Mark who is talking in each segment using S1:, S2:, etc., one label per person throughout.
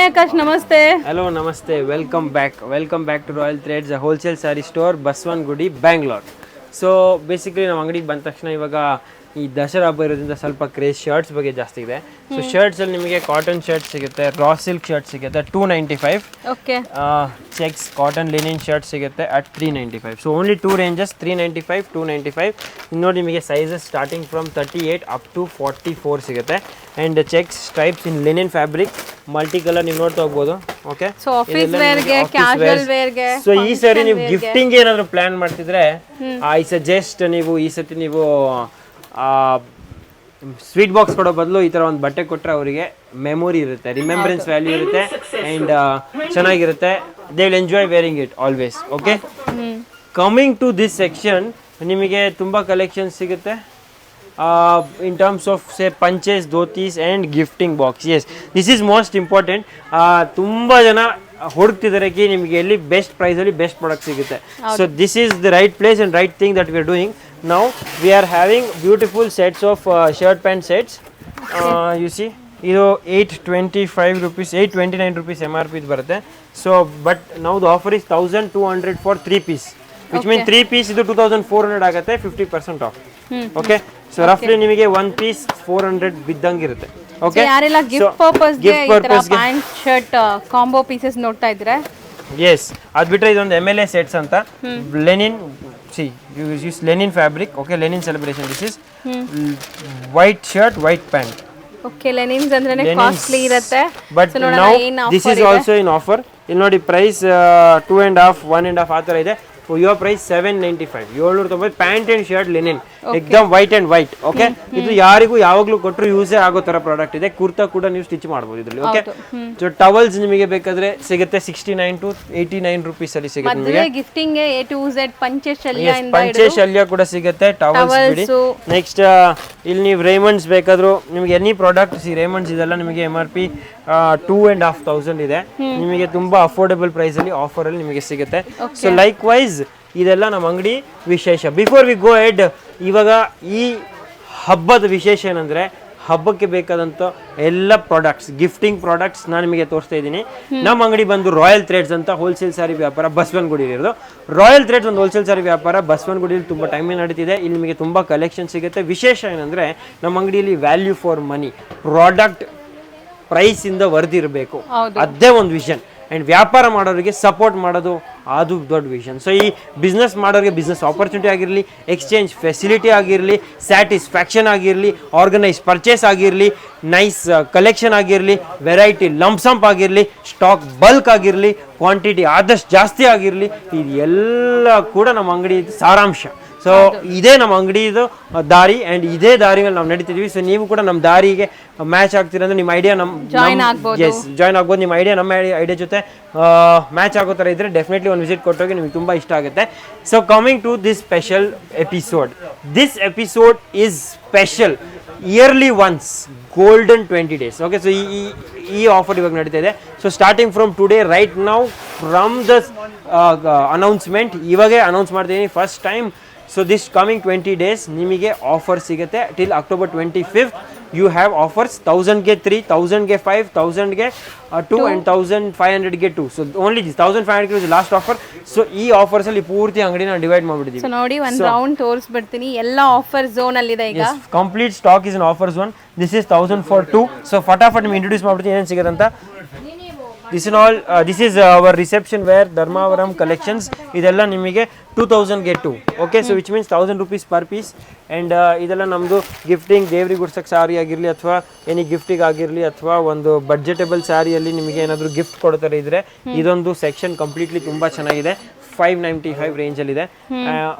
S1: ಆಕಾಶ್, ನಮಸ್ತೆ.
S2: ಹಲೋ, ನಮಸ್ತೆ. Welcome back to Royal Threads, wholesale sari store, Basavanagudi, Bangalore. So basically ನಮ್ಮ ಅಂಗಡಿಗೆ ಬಂದ ತಕ್ಷಣ ಇವಾಗ ಈ ದಸರಾ ಹಬ್ಬ ಇರೋದ್ರಿಂದ ಸ್ವಲ್ಪ ಕ್ರೇಜ್ ಶರ್ಟ್ಸ್ ಬಗ್ಗೆ ಜಾಸ್ತಿ ಇದೆ. ಸೊ ಶರ್ಟ್ಸಲ್ಲಿ ನಿಮಗೆ ಕಾಟನ್ ಶರ್ಟ್ ಸಿಗುತ್ತೆ, ರಾ ಸಿಲ್ಕ್ ಶರ್ಟ್ ಸಿಗುತ್ತೆ $295.
S1: Okay.
S2: Checks cotton linen shirt ಸಿಗುತ್ತೆ at $395. So only two ranges, $395, $295. ನೋಡಿ, ನಿಮಗೆ sizes starting from 38 up to 44 ಸಿಗುತ್ತೆ. And checks stripes in linen fabric, multi colour ನೀವು ನೋಡ್ತಾ ಹೋಗ್ಬೋದು. ಓಕೆ.
S1: ಸೊ ಆಫೀಸ್ ವೇರ್ಗೆ, ಕ್ಯಾಶುವಲ್ ವೇರ್ಗೆ.
S2: ಸೊ ಈ ಸರಿ ನೀವು ಗಿಫ್ಟಿಂಗ್ ಏನಾದರೂ ಪ್ಲಾನ್ ಮಾಡ್ತಿದ್ರೆ ಐ ಸಜೆಸ್ಟ್ ನೀವು ಈ ಸತಿ ನೀವು ಸ್ವೀಟ್ ಬಾಕ್ಸ್ ಕೊಡೋ ಬದಲು ಈ ಥರ ಒಂದು ಬಟ್ಟೆ ಕೊಟ್ಟರೆ ಅವರಿಗೆ ಮೆಮೊರಿ ಇರುತ್ತೆ, ರಿಮೆಂಬರೆನ್ಸ್ ವ್ಯಾಲ್ಯೂ ಇರುತ್ತೆ, ಆ್ಯಂಡ್ ಚೆನ್ನಾಗಿರುತ್ತೆ. They will enjoy wearing it always. Okay. Coming to this section, ನಿಮಗೆ ತುಂಬ ಕಲೆಕ್ಷನ್ ಸಿಗುತ್ತೆ in terms of say panches, dhotis and gifting box. Yes, this is most important. ತುಂಬ ಜನ ಹುಡುಕ್ತಿದ್ದಾರೆ ಕಿ ನಿಮಗೆ ಎಲ್ಲಿ ಬೆಸ್ಟ್ ಪ್ರೈಸಲ್ಲಿ ಬೆಸ್ಟ್ ಪ್ರಾಡಕ್ಟ್ ಸಿಗುತ್ತೆ. So this is the right place and right thing that we are doing. Now we are having beautiful sets of shirt pant sets. You see, ಇದು ₹825, ₹829 MRP ಬರುತ್ತೆ. ಸೊ ಬಟ್ ನಾವು the offer is 1200 for 3 piece, which mean 3 piece ಇದು 2400 ಆಗುತ್ತೆ, 50% of. Okay. So ರಫ್ಲಿ ನಿಮಗೆ 1 piece 400 ಬಿದ್ದಂಗೆ ಇರುತ್ತೆ. Okay.
S1: ಯಾರೆಲ್ಲ gift ಪರ್ಪಸ್ಗೆ ಈ ತರ ಪ್ಯಾಂಟ್ ಶರ್ಟ್ ಕಾಂಬೋ ಪೀಸಸ್ ನೋಡ್ತಾ ಇದ್ರೆ,
S2: ಎಸ್, ಅದು ಬಿಟ್ಟರೆ ಇದೊಂದು MLA ಸೆಟ್ಸ್ ಅಂತ Lenin. See, you use linen fabric. Okay, linen celebration. This is white shirt, white pant.
S1: Okay, lenins andrene costly irutte.
S2: But now this is also in offer. ಇಲ್ಲಿ ನೋಡಿ, price 2.5, 1.5 ಆ ಥರ ಇದೆ. Your price $795. 790 pant and shirt linen, ಎಕ್ದಮ್ white and white. Okay. ಇದು ಯಾರಿಗೂ ಯಾವಾಗಲೂ ಕೊಟ್ಟರು ಯೂಸೇ ಆಗೋ ಥರ ಪ್ರಾಡಕ್ಟ್ ಇದೆ. ಕುರ್ತಾ ಕೂಡ ನೀವು ಸ್ಟಿಚ್ ಮಾಡ್ಬೋದು ಇದರಲ್ಲಿ. ಓಕೆ. ಸೊ ಟವಲ್ಸ್ ನಿಮಗೆ ಬೇಕಾದ್ರೆ ಸಿಗುತ್ತೆ $69 to $89 ಅಲ್ಲಿ ಸಿಗುತ್ತೆ ನಿಮಗೆ.
S1: ಗಿಫ್ಟಿಂಗ್ A to Z ಪಂಚೆ
S2: ಶಲ್ಯ ಕೂಡ ಸಿಗುತ್ತೆ. ಟವಲ್ಸ್ ಬಿಡಿ. ನೆಕ್ಸ್ಟ್ ಇಲ್ಲಿ ನೀವು ರೇಮಂಡ್ಸ್ ಬೇಕಾದರೂ ನಿಮಗೆ ಎನಿ ಪ್ರಾಡಕ್ಟ್ ರೇಮಂಡ್ಸ್ ಇದೆಲ್ಲ ನಿಮಗೆ MRP 2,500 ಇದೆ. ನಿಮಗೆ ತುಂಬಾ ಅಫೋರ್ಡೆಬಲ್ ಪ್ರೈಸ್ ಅಲ್ಲಿ ಆಫರ್ ಅಲ್ಲಿ ನಿಮಗೆ ಸಿಗುತ್ತೆ. ಸೊ ಲೈಕ್ ವೈಸ್ ಇದೆಲ್ಲ ನಮ್ಮ ಅಂಗಡಿ ವಿಶೇಷ. ಬಿಫೋರ್ ವಿ ಗೋ ಹೆಡ್, ಇವಾಗ ಈ ಹಬ್ಬದ ವಿಶೇಷ ಏನಂದ್ರೆ, ಹಬ್ಬಕ್ಕೆ ಬೇಕಾದಂಥ ಎಲ್ಲ ಪ್ರಾಡಕ್ಟ್ಸ್, ಗಿಫ್ಟಿಂಗ್ ಪ್ರಾಡಕ್ಟ್ಸ್ ನಾನು ನಿಮಗೆ ತೋರಿಸ್ತಾ ಇದ್ದೀನಿ. ನಮ್ಮ ಅಂಗಡಿ ಬಂದು ರಾಯಲ್ ಥ್ರೆಡ್ಸ್ ಅಂತ ಹೋಲ್ಸೇಲ್ ಸಾರಿ ವ್ಯಾಪಾರ ಬಸವನಗುಡಿ ಇರೋದು. ರಾಯಲ್ ಥ್ರೆಡ್ಸ್ ಒಂದು ಹೋಲ್ಸೇಲ್ ಸಾರಿ ವ್ಯಾಪಾರ ಬಸವನಗುಡಿಯಲ್ಲಿ ತುಂಬ ಟೈಮಿಂಗ್ ನಡೀತಿದೆ. ಇಲ್ಲಿ ನಿಮಗೆ ತುಂಬ ಕಲೆಕ್ಷನ್ ಸಿಗುತ್ತೆ. ವಿಶೇಷ ಏನಂದರೆ, ನಮ್ಮ ಅಂಗಡಿಯಲ್ಲಿ ವ್ಯಾಲ್ಯೂ ಫಾರ್ ಮನಿ, ಪ್ರಾಡಕ್ಟ್ ಪ್ರೈಸಿಂದ ವರೆದಿರಬೇಕು, ಅದೇ ಒಂದು ವಿಷನ್. ಆ್ಯಂಡ್ ವ್ಯಾಪಾರ ಮಾಡೋರಿಗೆ ಸಪೋರ್ಟ್ ಮಾಡೋದು ಅದು ದೊಡ್ಡ ವಿಷನ್. ಸೊ ಈ ಬಿಸ್ನೆಸ್ ಮಾಡೋರಿಗೆ ಬಿಸ್ನೆಸ್ ಆಪರ್ಚುನಿಟಿ ಆಗಿರಲಿ, ಎಕ್ಸ್ಚೇಂಜ್ ಫೆಸಿಲಿಟಿ ಆಗಿರಲಿ, ಸ್ಯಾಟಿಸ್ಫ್ಯಾಕ್ಷನ್ ಆಗಿರಲಿ, ಆರ್ಗನೈಸ್ ಪರ್ಚೇಸ್ ಆಗಿರಲಿ, ನೈಸ್ ಕಲೆಕ್ಷನ್ ಆಗಿರಲಿ, ವೆರೈಟಿ ಲಂಪ್ಸಂಪ್ ಆಗಿರಲಿ, ಸ್ಟಾಕ್ ಬಲ್ಕ್ ಆಗಿರಲಿ, ಕ್ವಾಂಟಿಟಿ ಆದಷ್ಟು ಜಾಸ್ತಿ ಆಗಿರಲಿ, ಇದೆಲ್ಲ ಕೂಡ ನಮ್ಮ ಅಂಗಡಿ ಸಾರಾಂಶ. ಸೊ ಇದೇ ನಮ್ಮ ಅಂಗಡಿದು ದಾರಿ, ಆ್ಯಂಡ್ ಇದೇ ದಾರಿ ಮೇಲೆ ನಾವು ನಡೀತಿದ್ವಿ. ಸೊ ನೀವು ಕೂಡ ನಮ್ಮ ದಾರಿಗೆ ಮ್ಯಾಚ್ ಆಗ್ತೀರ ಅಂದ್ರೆ ನಿಮ್ಮ ಐಡಿಯಾ ಜಾಯ್ನ್ ಆಗ್ಬೋದು. ನಿಮ್ಮ ಐಡಿಯಾ ನಮ್ಮ ಐಡಿಯಾ ಜೊತೆ ಮ್ಯಾಚ್ ಆಗೋ ಥರ ಇದ್ರೆ ಡೆಫಿನೆಟ್ಲಿ ಒಂದು ವಿಸಿಟ್ ಕೊಟ್ಟೋಗಿ ನಿಮಗೆ ತುಂಬ ಇಷ್ಟ ಆಗುತ್ತೆ. So coming to this special episode, this episode is special yearly once, golden 20 days. Okay. So ಈ ಆಫರ್ ಇವಾಗ ನಡೀತಾ ಇದೆ. So starting from today, right now, from the announcement ಇವಾಗೇ ಅನೌನ್ಸ್ ಮಾಡ್ತಿದ್ದೀನಿ first time. So this coming 20 days ನಿಮಗೆ offer ಸಿಗುತ್ತೆ till October 25th. You have offers 1000ಗೆ 3, 1000ಗೆ 5, 1000ಗೆ 2 ಆ್ಯಂಡ್ 1500ಗೆ 2. So only this 1500 is last offer. So ಈ offers ಅಲ್ಲಿ ಪೂರ್ತಿ ಅಂಗಡಿನ ಡಿವೈಡ್ ಮಾಡಿಬಿಟ್ಟಿದ್ದೀವಿ.
S1: ಸೊ ನೋಡಿ, ಒಂದು ರೌಂಡ್ ತೋರಿಸ್ಬಿಡ್ತೀನಿ. ಎಲ್ಲ ಆಫರ್ ಝೋನ್ ಅಲ್ಲಿ ಇದೆ ಈಗ.
S2: Complete stock is in offer zone. This is 1000 for 2. So ಫಟಾಫಟ್ ನಿಮ್ಗೆ ಇಂಟ್ರೊಡ್ಯೂಸ್ ಮಾಡ್ಬಿಡ್ತೀನಿ ಏನೇನು ಸಿಗುತ್ತೆ ಅಂತ. This is our reception wear Dharmavaram collections. ಇದೆಲ್ಲ ನಿಮಗೆ 2000ಗೆ 2. Okay. So which means ₹1000 per piece. And ಇದೆಲ್ಲ ನಮ್ಮದು ಗಿಫ್ಟಿಂಗ್, ದೇವ್ರಿಗೆ ಉಡ್ಸೋಕ್ಕೆ ಸಾರಿ ಆಗಿರಲಿ, ಅಥವಾ ಎನಿ ಗಿಫ್ಟಿಗೆ ಆಗಿರಲಿ, ಅಥವಾ ಒಂದು ಬಡ್ಜೆಟಬಲ್ ಸ್ಯಾರಿಯಲ್ಲಿ ನಿಮಗೆ ಏನಾದರೂ ಗಿಫ್ಟ್ ಕೊಡ್ತಾರೆ ಇದ್ರೆ, ಇದೊಂದು ಸೆಕ್ಷನ್ ಕಂಪ್ಲೀಟ್ಲಿ ತುಂಬ ಚೆನ್ನಾಗಿದೆ. 595 ರೇಂಜಲ್ಲಿದೆ.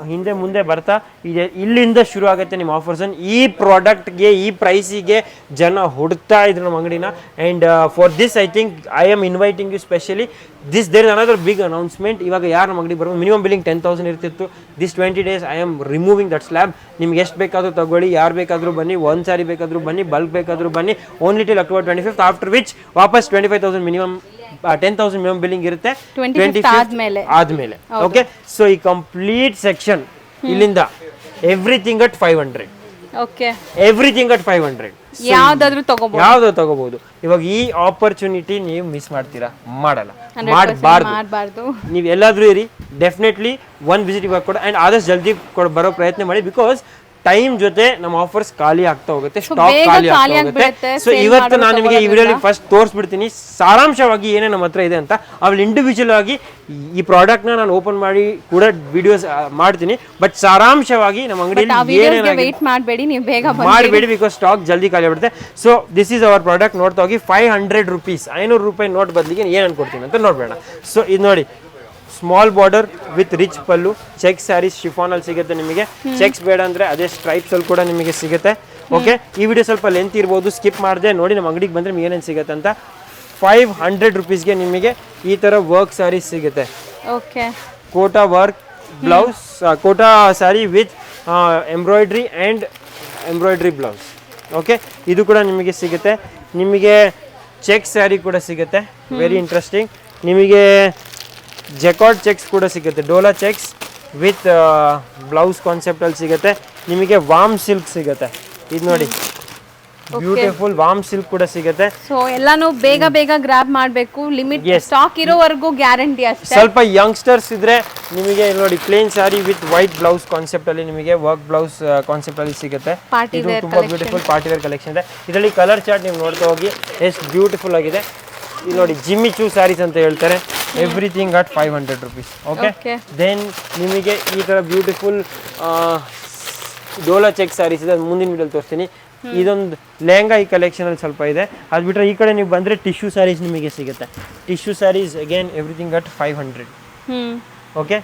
S2: ಹಿಂದೆ ಮುಂದೆ ಬರ್ತಾ ಇದೆ, ಇಲ್ಲಿಂದ ಶುರು ಆಗುತ್ತೆ ನಿಮ್ಮ ಆಫರ್ಸ್. ಈ ಪ್ರಾಡಕ್ಟ್ಗೆ, ಈ ಪ್ರೈಸಿಗೆ ಜನ ಹುಡುಕ್ತಾ ಇದ್ರು ನಮ್ಮ ಅಂಗಡಿನ. And for this I think I am inviting you specially. There is another big announcement. ಇವಾಗ ಯಾರು ನಮ್ಮ ಅಂಗಡಿ ಬರ್ಬೋದು, ಮಿನಿಮಮ್ ಬಿಲ್ಲಿಂಗ್ 10,000 ಇರ್ತಿತ್ತು. This 20 days I am removing that slab. ನಿಮ್ಗೆ ಎಷ್ಟು ಬೇಕಾದರೂ ತಗೊಳ್ಳಿ, ಯಾರು ಬೇಕಾದರೂ ಬನ್ನಿ, ಒಂದು ಸಾರಿ ಬೇಕಾದರೂ ಬನ್ನಿ, ಬಲ್ಕ್ ಬೇಕಾದರೂ ಬನ್ನಿ. Only till October 25th, after which ವಾಪಸ್ 25,000 ಮಿನಿಮಮ್, 10,000 ಮಿನಿಮಮ್ ಬಿಲ್ಲಿಂಗ್ ಇರುತ್ತೆ 25th ಆದ್ಮೇಲೆ. ಓಕೆ. ಸೊ ಈ ಕಂಪ್ಲೀಟ್ ಸೆಕ್ಷನ್ ಇಲ್ಲಿಂದ everything at 500.
S1: Okay
S2: everything at 500.
S1: ಯಾವ್ದಾದ್ರು ತಗೋಬಹುದು,
S2: ಯಾವ್ದು ತಗೋಬಹುದು. ಇವಾಗ ಈ ಆಪರ್ಚುನಿಟಿ ನೀವು ಮಿಸ್ ಮಾಡ್ತೀರಾ? ಮಾಡಲ್ಲ, ಮಾಡಬಾರ್ದು. ನೀವು ಎಲ್ಲಾದ್ರೂ ಇರಿ, ಡೆಫಿನೆಟ್ಲಿ ಒನ್ ವಿಸಿಟ್ ಇವಾಗ ಕೊಡ ಅಂಡ್ ಆದಷ್ಟು ಜಲ್ದಿ ಬರೋ ಪ್ರಯತ್ನ ಮಾಡಿ. ಬಿಕಾಸ್ ಟೈಮ್ ಜೊತೆ ನಮ್ಮ ಆಫರ್ಸ್ ಖಾಲಿ ಆಗ್ತಾ ಹೋಗುತ್ತೆ, ಸ್ಟಾಕ್ ಖಾಲಿ ಆಗ್ತಾ ಹೋಗುತ್ತೆ. ಸೊ ಇವತ್ತು ನಾನು ನಿಮಗೆ ಈ ವಿಡಿಯೋಲಿ ಫಸ್ಟ್ ತೋರಿಸ್ಬಿಡ್ತೀನಿ ಸಾರಾಂಶವಾಗಿ ಏನೇ ನಮ್ಮ ಹತ್ರ ಇದೆ ಅಂತ. ಆಮೇಲೆ ಇಂಡಿವಿಜುವಲ್ ಆಗಿ ಈ ಪ್ರಾಡಕ್ಟ್ ನಾನು ಓಪನ್ ಮಾಡಿ ಕೂಡ ವಿಡಿಯೋಸ್ ಮಾಡ್ತೀನಿ. ಬಟ್ ಸಾರಾಂಶವಾಗಿ ನಮ್ಮ ಅಂಗಡಿಯಲ್ಲಿ
S1: ವೇಟ್ ಮಾಡಬೇಡಿ, ನೀವು ಬೇಗ
S2: ಮಾಡಬೇಡಿ, ಬಿಕಾಸ್ ಸ್ಟಾಕ್ ಜಲ್ದಿ ಖಾಲಿ ಆಗ್ಬಿಡುತ್ತೆ. So this is our product. ನೋಡ್ತಾ ಹೋಗಿ 500 ರೂಪೀಸ್, 500 ರೂಪಾಯಿ ನೋಟ್ ಬದಲಿಗೆ ಏನು ಅನ್ಕೊಡ್ತೀನಿ ಅಂತ ನೋಡ್ಬೇಡ. ಸೊ ಇದು ನೋಡಿ, small border with rich pallu, check saris chiffon ಅಲ್ಲಿ ಸಿಗುತ್ತೆ ನಿಮಗೆ. ಚೆಕ್ಸ್ ಬೇಡ ಅಂದ್ರೆ ಅದೇ ಸ್ಟ್ರೈಪ್ಸ್ ಅಲ್ಲಿ ಕೂಡ ನಿಮಗೆ ಸಿಗುತ್ತೆ. ಓಕೆ, ಈ ವಿಡಿಯೋ ಸ್ವಲ್ಪ ಲೆಂತ್ ಇರ್ಬೋದು, ಸ್ಕಿಪ್ ಮಾಡದೆ ನೋಡಿ ನಮ್ಮ ಅಂಗಡಿಗೆ ಬಂದ್ರೆ ನಿಮಗೆ ಏನೇನು ಸಿಗುತ್ತೆ ಅಂತ. 500 ರೂಪೀಸ್ಗೆ ನಿಮಗೆ ಈ ತರ ವರ್ಕ್ ಸ್ಯಾರೀಸ್ ಸಿಗುತ್ತೆ.
S1: Okay,
S2: Kota work blouse, Kota sari with embroidery and embroidery blouse. Okay, ಇದು ಕೂಡ ನಿಮಗೆ ಸಿಗುತ್ತೆ. ನಿಮಗೆ ಚೆಕ್ ಸ್ಯಾರಿ ಕೂಡ ಸಿಗುತ್ತೆ, ವೆರಿ ಇಂಟ್ರೆಸ್ಟಿಂಗ್. ನಿಮಗೆ ಜೆಕಾರ್ಡ್ ಚೆಕ್ಸ್ ಕೂಡ ಸಿಗುತ್ತೆ, Dola checks with blouse concept ಅಲ್ಲಿ ಸಿಗುತ್ತೆ. ನಿಮಗೆ ವಾಮ್ ಸಿಲ್ಕ್ ಸಿಗುತ್ತೆ, ಇದು ನೋಡಿ ಬ್ಯೂಟಿಫುಲ್ ವಾಮ್ ಸಿಲ್ಕ್ ಕೂಡ ಸಿಗುತ್ತೆ.
S1: ಸೊ ಎಲ್ಲಾನು ಬೇಗ ಬೇಗ ಗ್ರಾಬ್ ಮಾಡಬೇಕು, ಲಿಮಿಟ್ ಸ್ಟಾಕ್ ಇರೋವರೆಗೂ ಗ್ಯಾರಂಟಿ ಅಷ್ಟೇ.
S2: ಸ್ವಲ್ಪ ಯಂಗ್ಸ್ಟರ್ಸ್ ಇದ್ರೆ ನಿಮಗೆ ನೋಡಿ plain sari with white blouse concept ಅಲ್ಲಿ ನಿಮಗೆ ವರ್ಕ್ ಬ್ಲೌಸ್ ಕಾನ್ಸೆಪ್ಟ್ ಅಲ್ಲಿ ಸಿಗುತ್ತೆ. ಇದು ತುಂಬಾ ಬ್ಯೂಟಿಫುಲ್ ಪಾರ್ಟಿ ವೇರ್ ಕಲೆಕ್ಷನ್ ಇದೆ. ಇದರಲ್ಲಿ ಕಲರ್ ಚಾರ್ಟ್ ನೀವು ನೋಡ್ತಾ ಹೋಗಿ ಎಷ್ಟು ಬ್ಯೂಟಿಫುಲ್ ಆಗಿದೆ. ಇದು ನೋಡಿ ಜಿಮ್ಮಿ ಚೂ ಸ್ಯಾರೀಸ್ ಅಂತ ಹೇಳ್ತಾರೆ. Everything at 500 rupees. Okay, then ನಿಮಗೆ ಈ ತರ ಬ್ಯೂಟಿಫುಲ್ ಡೋಲಾ ಚೆಕ್ ಸ್ಯಾರೀಸ್ ಇದೆ, ಮುಂದಿನ ವಿಡಿಯೋಲಿ ತೋರಿಸ್ತೀನಿ. ಇದೊಂದು ಲೆಹಂಗಾ ಈ ಕಲೆಕ್ಷನ್ ಅಲ್ಲಿ ಸ್ವಲ್ಪ ಇದೆ. ಅದು ಬಿಟ್ಟರೆ ಈ ಕಡೆ ನೀವು ಬಂದ್ರೆ ಟಿಶ್ಯೂ ಸ್ಯಾರೀಸ್ ನಿಮಗೆ ಸಿಗುತ್ತೆ. Tissue saris again everything at 500. Okay,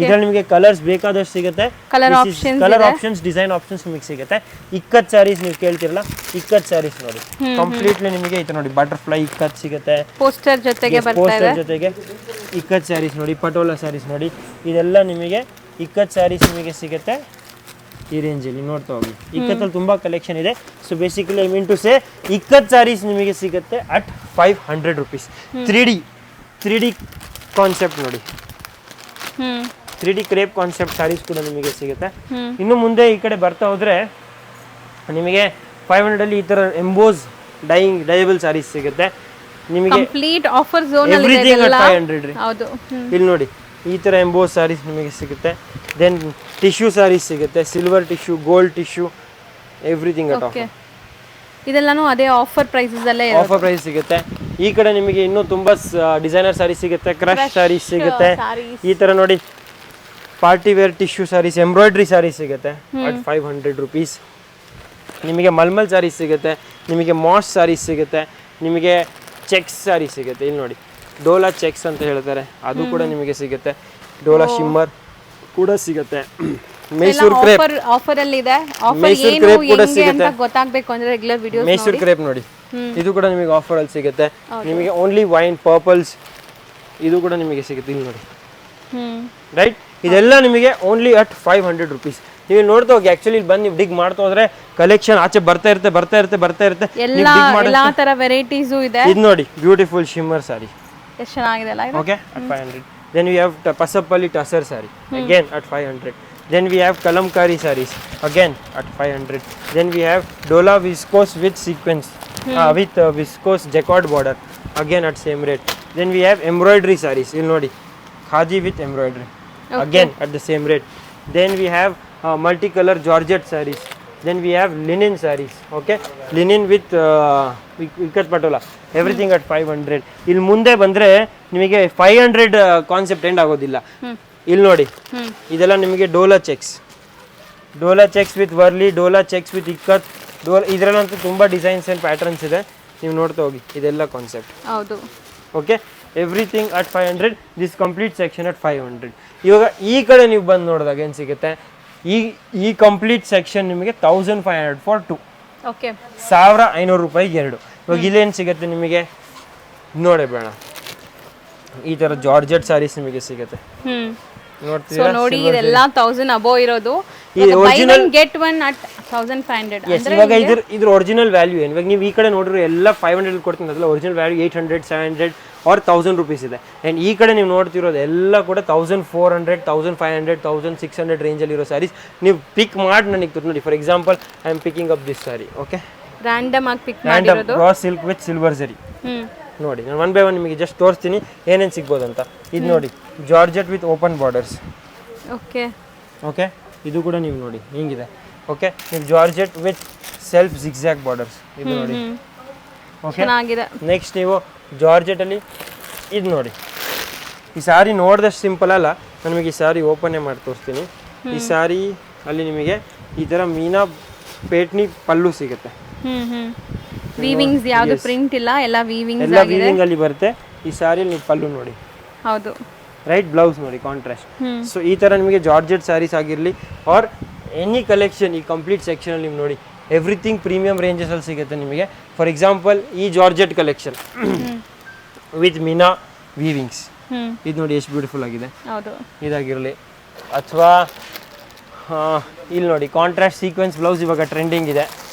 S2: ಇದರಲ್ಲಿ ನಿಮಗೆ ಕಲರ್ಸ್ ಬೇಕಾದಷ್ಟು ಸಿಗುತ್ತೆ, ಕಲರ್ ಆಪ್ಷನ್ಸ್, ಡಿಸೈನ್ ಆಪ್ಷನ್ಸ್ ನಿಮಗೆ ಸಿಗುತ್ತೆ. ಇಕ್ಕತ್ ಸ್ಯಾರೀಸ್ ನೀವು ಕೇಳ್ತಿರಲ್ಲ, ಇಕ್ಕತ್ ಸ್ಯಾರೀಸ್ ನೋಡಿ ಕಂಪ್ಲೀಟ್ಲಿ ನಿಮಗೆ ಇದು ನೋಡಿ ಬಟರ್ಫ್ಲೈ ಇಕ್ಕತ್ ಸಿಗುತ್ತೆ,
S1: ಪೋಸ್ಟರ್ ಜೊತೆಗೆ
S2: ಇಕ್ಕತ್ ಸ್ಯಾರೀಸ್ ನೋಡಿ, ಪಟೋಲಾ ಸ್ಯಾರೀಸ್ ನೋಡಿ, ಇದೆಲ್ಲ ನಿಮಗೆ ಇಕ್ಕತ್ ಸ್ಯಾರೀಸ್ ನಿಮಗೆ ಸಿಗುತ್ತೆ ಈ ರೇಂಜಲ್ಲಿ. ನೋಡ್ತಾ ಹೋಗಿ, ಇಕ್ಕತ್ತಲ್ಲಿ ತುಂಬಾ ಕಲೆಕ್ಷನ್ ಇದೆ. So basically I mean to say ikat saris ನಿಮಗೆ ಸಿಗುತ್ತೆ ಅಟ್ 500 ರೂಪೀಸ್. 3D ಕಾನ್ಸೆಪ್ಟ್ ನೋಡಿ, 3D ಕ್ರೇಪ್ ಕಾನ್ಸೆಪ್ಟ್ ಸ್ಯಾರೀಸ್ ಕೂಡ ನಿಮಗೆ ಸಿಗುತ್ತೆ. ಇನ್ನು ಮುಂದೆ ಈ ಕಡೆ ಬರ್ತಾ ಹೋದ್ರೆ ನಿಮಗೆ 500 ಅಲ್ಲಿ ಈ ತರ ಎಂಬೋಸ್ ಡೈಯಬಲ್ ಸ್ಯಾರೀಸ್ ಸಿಗುತ್ತೆ ನಿಮಗೆ.
S1: ಕಂಪ್ಲೀಟ್ ಆಫರ್ ಝೋನ್ ಅಲ್ಲಿ ಇದೆ
S2: ಎಲ್ಲ 500 ರೀ.
S1: ಹೌದು,
S2: ಇಲ್ಲಿ ನೋಡಿ ಈ ತರ ಎಂಬೋಸ್ ಸ್ಯಾರೀಸ್ ನಿಮಗೆ ಸಿಗುತ್ತೆ. ದೆನ್ ಟಿಶ್ಯೂ ಸ್ಯಾರೀಸ್ ಸಿಗುತ್ತೆ, silver tissue, gold tissue, everything at offer.
S1: ಇದೆಲ್ಲಾನು ಅದೇ ಆಫರ್ ಪ್ರೈಸಸ್ ಅಲ್ಲೇ
S2: ಆಫರ್ ಪ್ರೈಸ್ ಸಿಗುತ್ತೆ. ಈ ಕಡೆ ನಿಮಗೆ ಇನ್ನೂ ತುಂಬಾ ಡಿಸೈನರ್ ಸ್ಯಾರೀಸ್ ಸಿಗುತ್ತೆ, ಕ್ರಶ್ ಸ್ಯಾರೀಸ್ ಸಿಗುತ್ತೆ. ಈ ತರ ನೋಡಿ party wear tissue saris, embroidery saris ಸಿಗುತ್ತೆ ಅಟ್ 500 ರೂಪೀಸ್. ನಿಮಗೆ ಮಲ್ಮಲ್ ಸ್ಯಾರೀಸ್ ಸಿಗುತ್ತೆ, ನಿಮಗೆ ಮಾಸ್ ಸ್ಯಾರೀಸ್ ಸಿಗುತ್ತೆ, ನಿಮಗೆ ಚೆಕ್ಸ್ ಸ್ಯಾರೀಸ್ ಸಿಗುತ್ತೆ. ಇಲ್ಲಿ ನೋಡಿ ಡೋಲಾ ಚೆಕ್ಸ್ ಅಂತ ಹೇಳ್ತಾರೆ, ಅದು ಕೂಡ ನಿಮಗೆ ಸಿಗುತ್ತೆ. ಡೋಲಾ ಶಿಮ್ಮರ್ ಕೂಡ ಸಿಗುತ್ತೆ. ಮೈಸೂರು ಕ್ರೇಪ್
S1: ಆಫರ್ ಅಲ್ಲಿ ಇದೆ. ಆಫರ್ ಏನು ಹೆಂಗೆ ಅಂತ ಗೊತ್ತಾಗಬೇಕು ಅಂದ್ರೆ ರೆಗ್ಯುಲರ್ ವಿಡಿಯೋಸ್ ನೋಡಿ.
S2: ಮೈಸೂರು ಕ್ರೇಪ್ ನೋಡಿ, ಇದು ಕೂಡ ನಿಮಗೆ ಆಫರ್ ಅಲ್ಲಿ ಸಿಗುತ್ತೆ. ನಿಮಗೆ ಓನ್ಲಿ ವೈನ್ ಪರ್ಪಲ್ಸ್ ಇದು ಕೂಡ ನಿಮಗೆ ಸಿಗುತ್ತೆ. ಇಲ್ಲಿ ನೋಡಿ ರೈಟ್, ಇದೆಲ್ಲ ನಿಮಗೆ ಓನ್ಲಿ ಅಟ್ 500 ರೂಪೀಸ್. ನೀವು ನೋಡ್ತಾ ಹೋಗಿ, ಆಕ್ಚುಲಿ ಬಂದು ನೀವು ಡಿಗ್ ಮಾಡ್ತಾ ಹೋದ್ರೆ ಕಲೆಕ್ಷನ್ ಆಚೆ ಬರ್ತಾ ಇರುತ್ತೆ.
S1: ಎಲ್ಲಾ ತರ ವೆರೈಟೀಸ್ ಇದೆ.
S2: ಇದು ನೋಡಿ ಬ್ಯೂಟಿಫುಲ್ ಶಿಮ್ಮರ್ ಸಾರಿ,
S1: ಎಷ್ಟು ಚೆನ್ನಾಗಿದೆ ಅಲ್ಲ ಇದು.
S2: Okay, at 500. Then we have Pasapalli Tussar saree, again at 500. Then we have Kalamkari sarees, again at 500. Then we have Dola viscose with sequence, with viscose jacquard border, again at same rate. Then we have embroidery sarees, you'll nodi khadi with embroidery, again at the same rate. Then we have multicolor Georgette sarees. Then we have linen sarees, okay, linen with ikat patola, everything at 500. ಇಲ್ಲಿ ಮುಂದೆ ಬಂದ್ರೆ ನಿಮಗೆ 500 concept end ಆಗೋದಿಲ್ಲ. ಇಲ್ಲಿ ನೋಡಿ ಇದೆಲ್ಲ ನಿಮಗೆ dola checks with Warli, dola checks with ikat, ಇದರಲ್ಲಂತೂ ತುಂಬಾ ಡಿಸೈನ್ಸ್ ಅಂಡ್ ಪ್ಯಾಟರ್ನ್ಸ್ ಇದೆ, ನೀವು ನೋಡ್ತಾ ಹೋಗಿ. ಇದೆಲ್ಲ ಕಾನ್ಸೆಪ್ಟ್,
S1: ಹೌದು,
S2: okay, everything at 500. This complete section at 500. ಇವಾಗ ಈ ಕಡೆ ನೀವು ಬಂದು ನೋಡಿದಾಗ ಏನು ಸಿಗುತ್ತೆ, ಈ ಕಂಪ್ಲೀಟ್ ಸೆಕ್ಷನ್ ನಿಮಗೆ 1500 ಫಾರ್ 2,
S1: ಓಕೆ,
S2: 1500 ರೂಪಾಯಿಗೆ 2. ಇವಾಗ ಇಲ್ಲೇನು ಸಿಗುತ್ತೆ ನಿಮಗೆ ನೋಡೇ ಬೇಡ, ಈ ತರ ಜಾರ್ಜೆಟ್ ಸ್ಯಾರೀಸ್ ನಿಮಗೆ ಸಿಗುತ್ತೆ.
S1: ಸೊ ನೋಡಿ ಇದೆಲ್ಲ 1000 ಅಬೋ ಇರೋದು. Original get one at 1500.
S2: ಇವಾಗ ಇದ್ರ ಒರಿಜಿನಲ್ ವ್ಯಾಲ್ಯೂ ಏನು? ಇವಾಗ ನೀವು ಈ ಕಡೆ ನೋಡಿದ್ರೆ ಎಲ್ಲ 500 ಕೊಡ್ತೀನಿ, ಅದಲ್ಲ ಒರಿಜಿನಲ್ ವ್ಯಾಲ್ಯೂ 800, 700 ಆರ್ 1000 rupees ಇದೆ. ಆ್ಯಂಡ್ ಈ ಕಡೆ ನೀವು ನೋಡ್ತಿರೋದು ಎಲ್ಲ ಕೂಡ 1400, 1500, 1600 ರೇಂಜಲ್ಲಿ ಇರೋ ಸ್ಯಾರೀಸ್. ನೀವು ಪಿಕ್ ಮಾಡಿ ನನಗೆ ನೋಡಿ. For example I am picking up this sari. Okay,
S1: random ಆಗಿ ಪಿಕ್ ಮಾಡಿರೋದು
S2: ಕ್ರಾಸ್ ಸಿಲ್ಕ್ ವಿತ್ ಸಿಲ್ವರ್ ಜರಿ. ನೋಡಿ ನಾನು 1 by 1 ನಿಮಗೆ ಜಸ್ಟ್ ತೋರಿಸ್ತೀನಿ ಏನೇನು ಸಿಗ್ಬೋದು ಅಂತ. ಇದು ನೋಡಿ georgette with open borders.
S1: Okay
S2: okay, ಇದು ಕೂಡ ನೀವು ನೋಡಿ ಹಿಂಗಿದೆ. ಓಕೆ, ನೀವು georgette with self zigzag borders. ಇದು ನೋಡಿ. ಓಕೆ,
S1: ಚೆನ್ನಾಗಿದೆ.
S2: ನೆಕ್ಸ್ಟ್ ನೀವು ಜಾರ್ಜೆಟಲ್ಲಿ ಇದು ನೋಡಿ. ಈ ಸ್ಯಾರಿ ನೋಡಿದಷ್ಟು ಸಿಂಪಲ್ ಅಲ್ಲ, ನಾನು ನಿಮಗೆ ಈ ಸ್ಯಾರಿ ಓಪನ್ನೇ ಮಾಡಿ ತೋರಿಸ್ತೀನಿ. ಈ ಸ್ಯಾರಿ ಅಲ್ಲಿ ನಿಮಗೆ ಈ ಥರ ಮೀನಾ ಪೇಟ್ನಿ ಪಲ್ಲು ಸಿಗುತ್ತೆ.
S1: ವೀವಿಂಗ್ಸ್ ಯಾವುದು ಪ್ರಿಂಟ್ ಇಲ್ಲ, ಎಲ್ಲ ವೀವಿಂಗ್ಸ್
S2: ಎಲ್ಲ ವೀವಿಂಗ್ ಅಲ್ಲಿ ಬರುತ್ತೆ. ಈ ಸ್ಯಾರಿಯಲ್ಲಿ ನೀವು ಪಲ್ಲು ನೋಡಿ.
S1: ಹೌದು,
S2: ರೈಟ್, ಬ್ಲೌಸ್ ನೋಡಿ ಕಾಂಟ್ರಾಸ್ಟ್. ಸೊ ಈ ಥರ ನಿಮಗೆ ಜಾರ್ಜೆಟ್ ಸ್ಯಾರೀಸ್ ಆಗಿರಲಿ ಆರ್ ಎನಿ ಕಲೆಕ್ಷನ್ ಈ ಕಂಪ್ಲೀಟ್ ಸೆಕ್ಷನಲ್ಲಿ ನೀವು ನೋಡಿ ಎವ್ರಿಥಿಂಗ್ ಪ್ರೀಮಿಯಂ ರೇಂಜಸಲ್ಲಿ ಸಿಗುತ್ತೆ ನಿಮಗೆ. ಫಾರ್ ಎಕ್ಸಾಂಪಲ್ ಈ georgette collection with Meena weavings, ಇದು ನೋಡಿ ಎಷ್ಟು ಬ್ಯೂಟಿಫುಲ್ ಆಗಿದೆ.
S1: ಹೌದು,
S2: ಇದಾಗಿರಲಿ. ಅಥವಾ ಇಲ್ಲಿ ನೋಡಿ ಕಾಂಟ್ರಾಸ್ಟ್ ಸೀಕ್ವೆನ್ಸ್ ಬ್ಲೌಸ್ ಇವಾಗ ಟ್ರೆಂಡಿಂಗ್ ಇದೆ.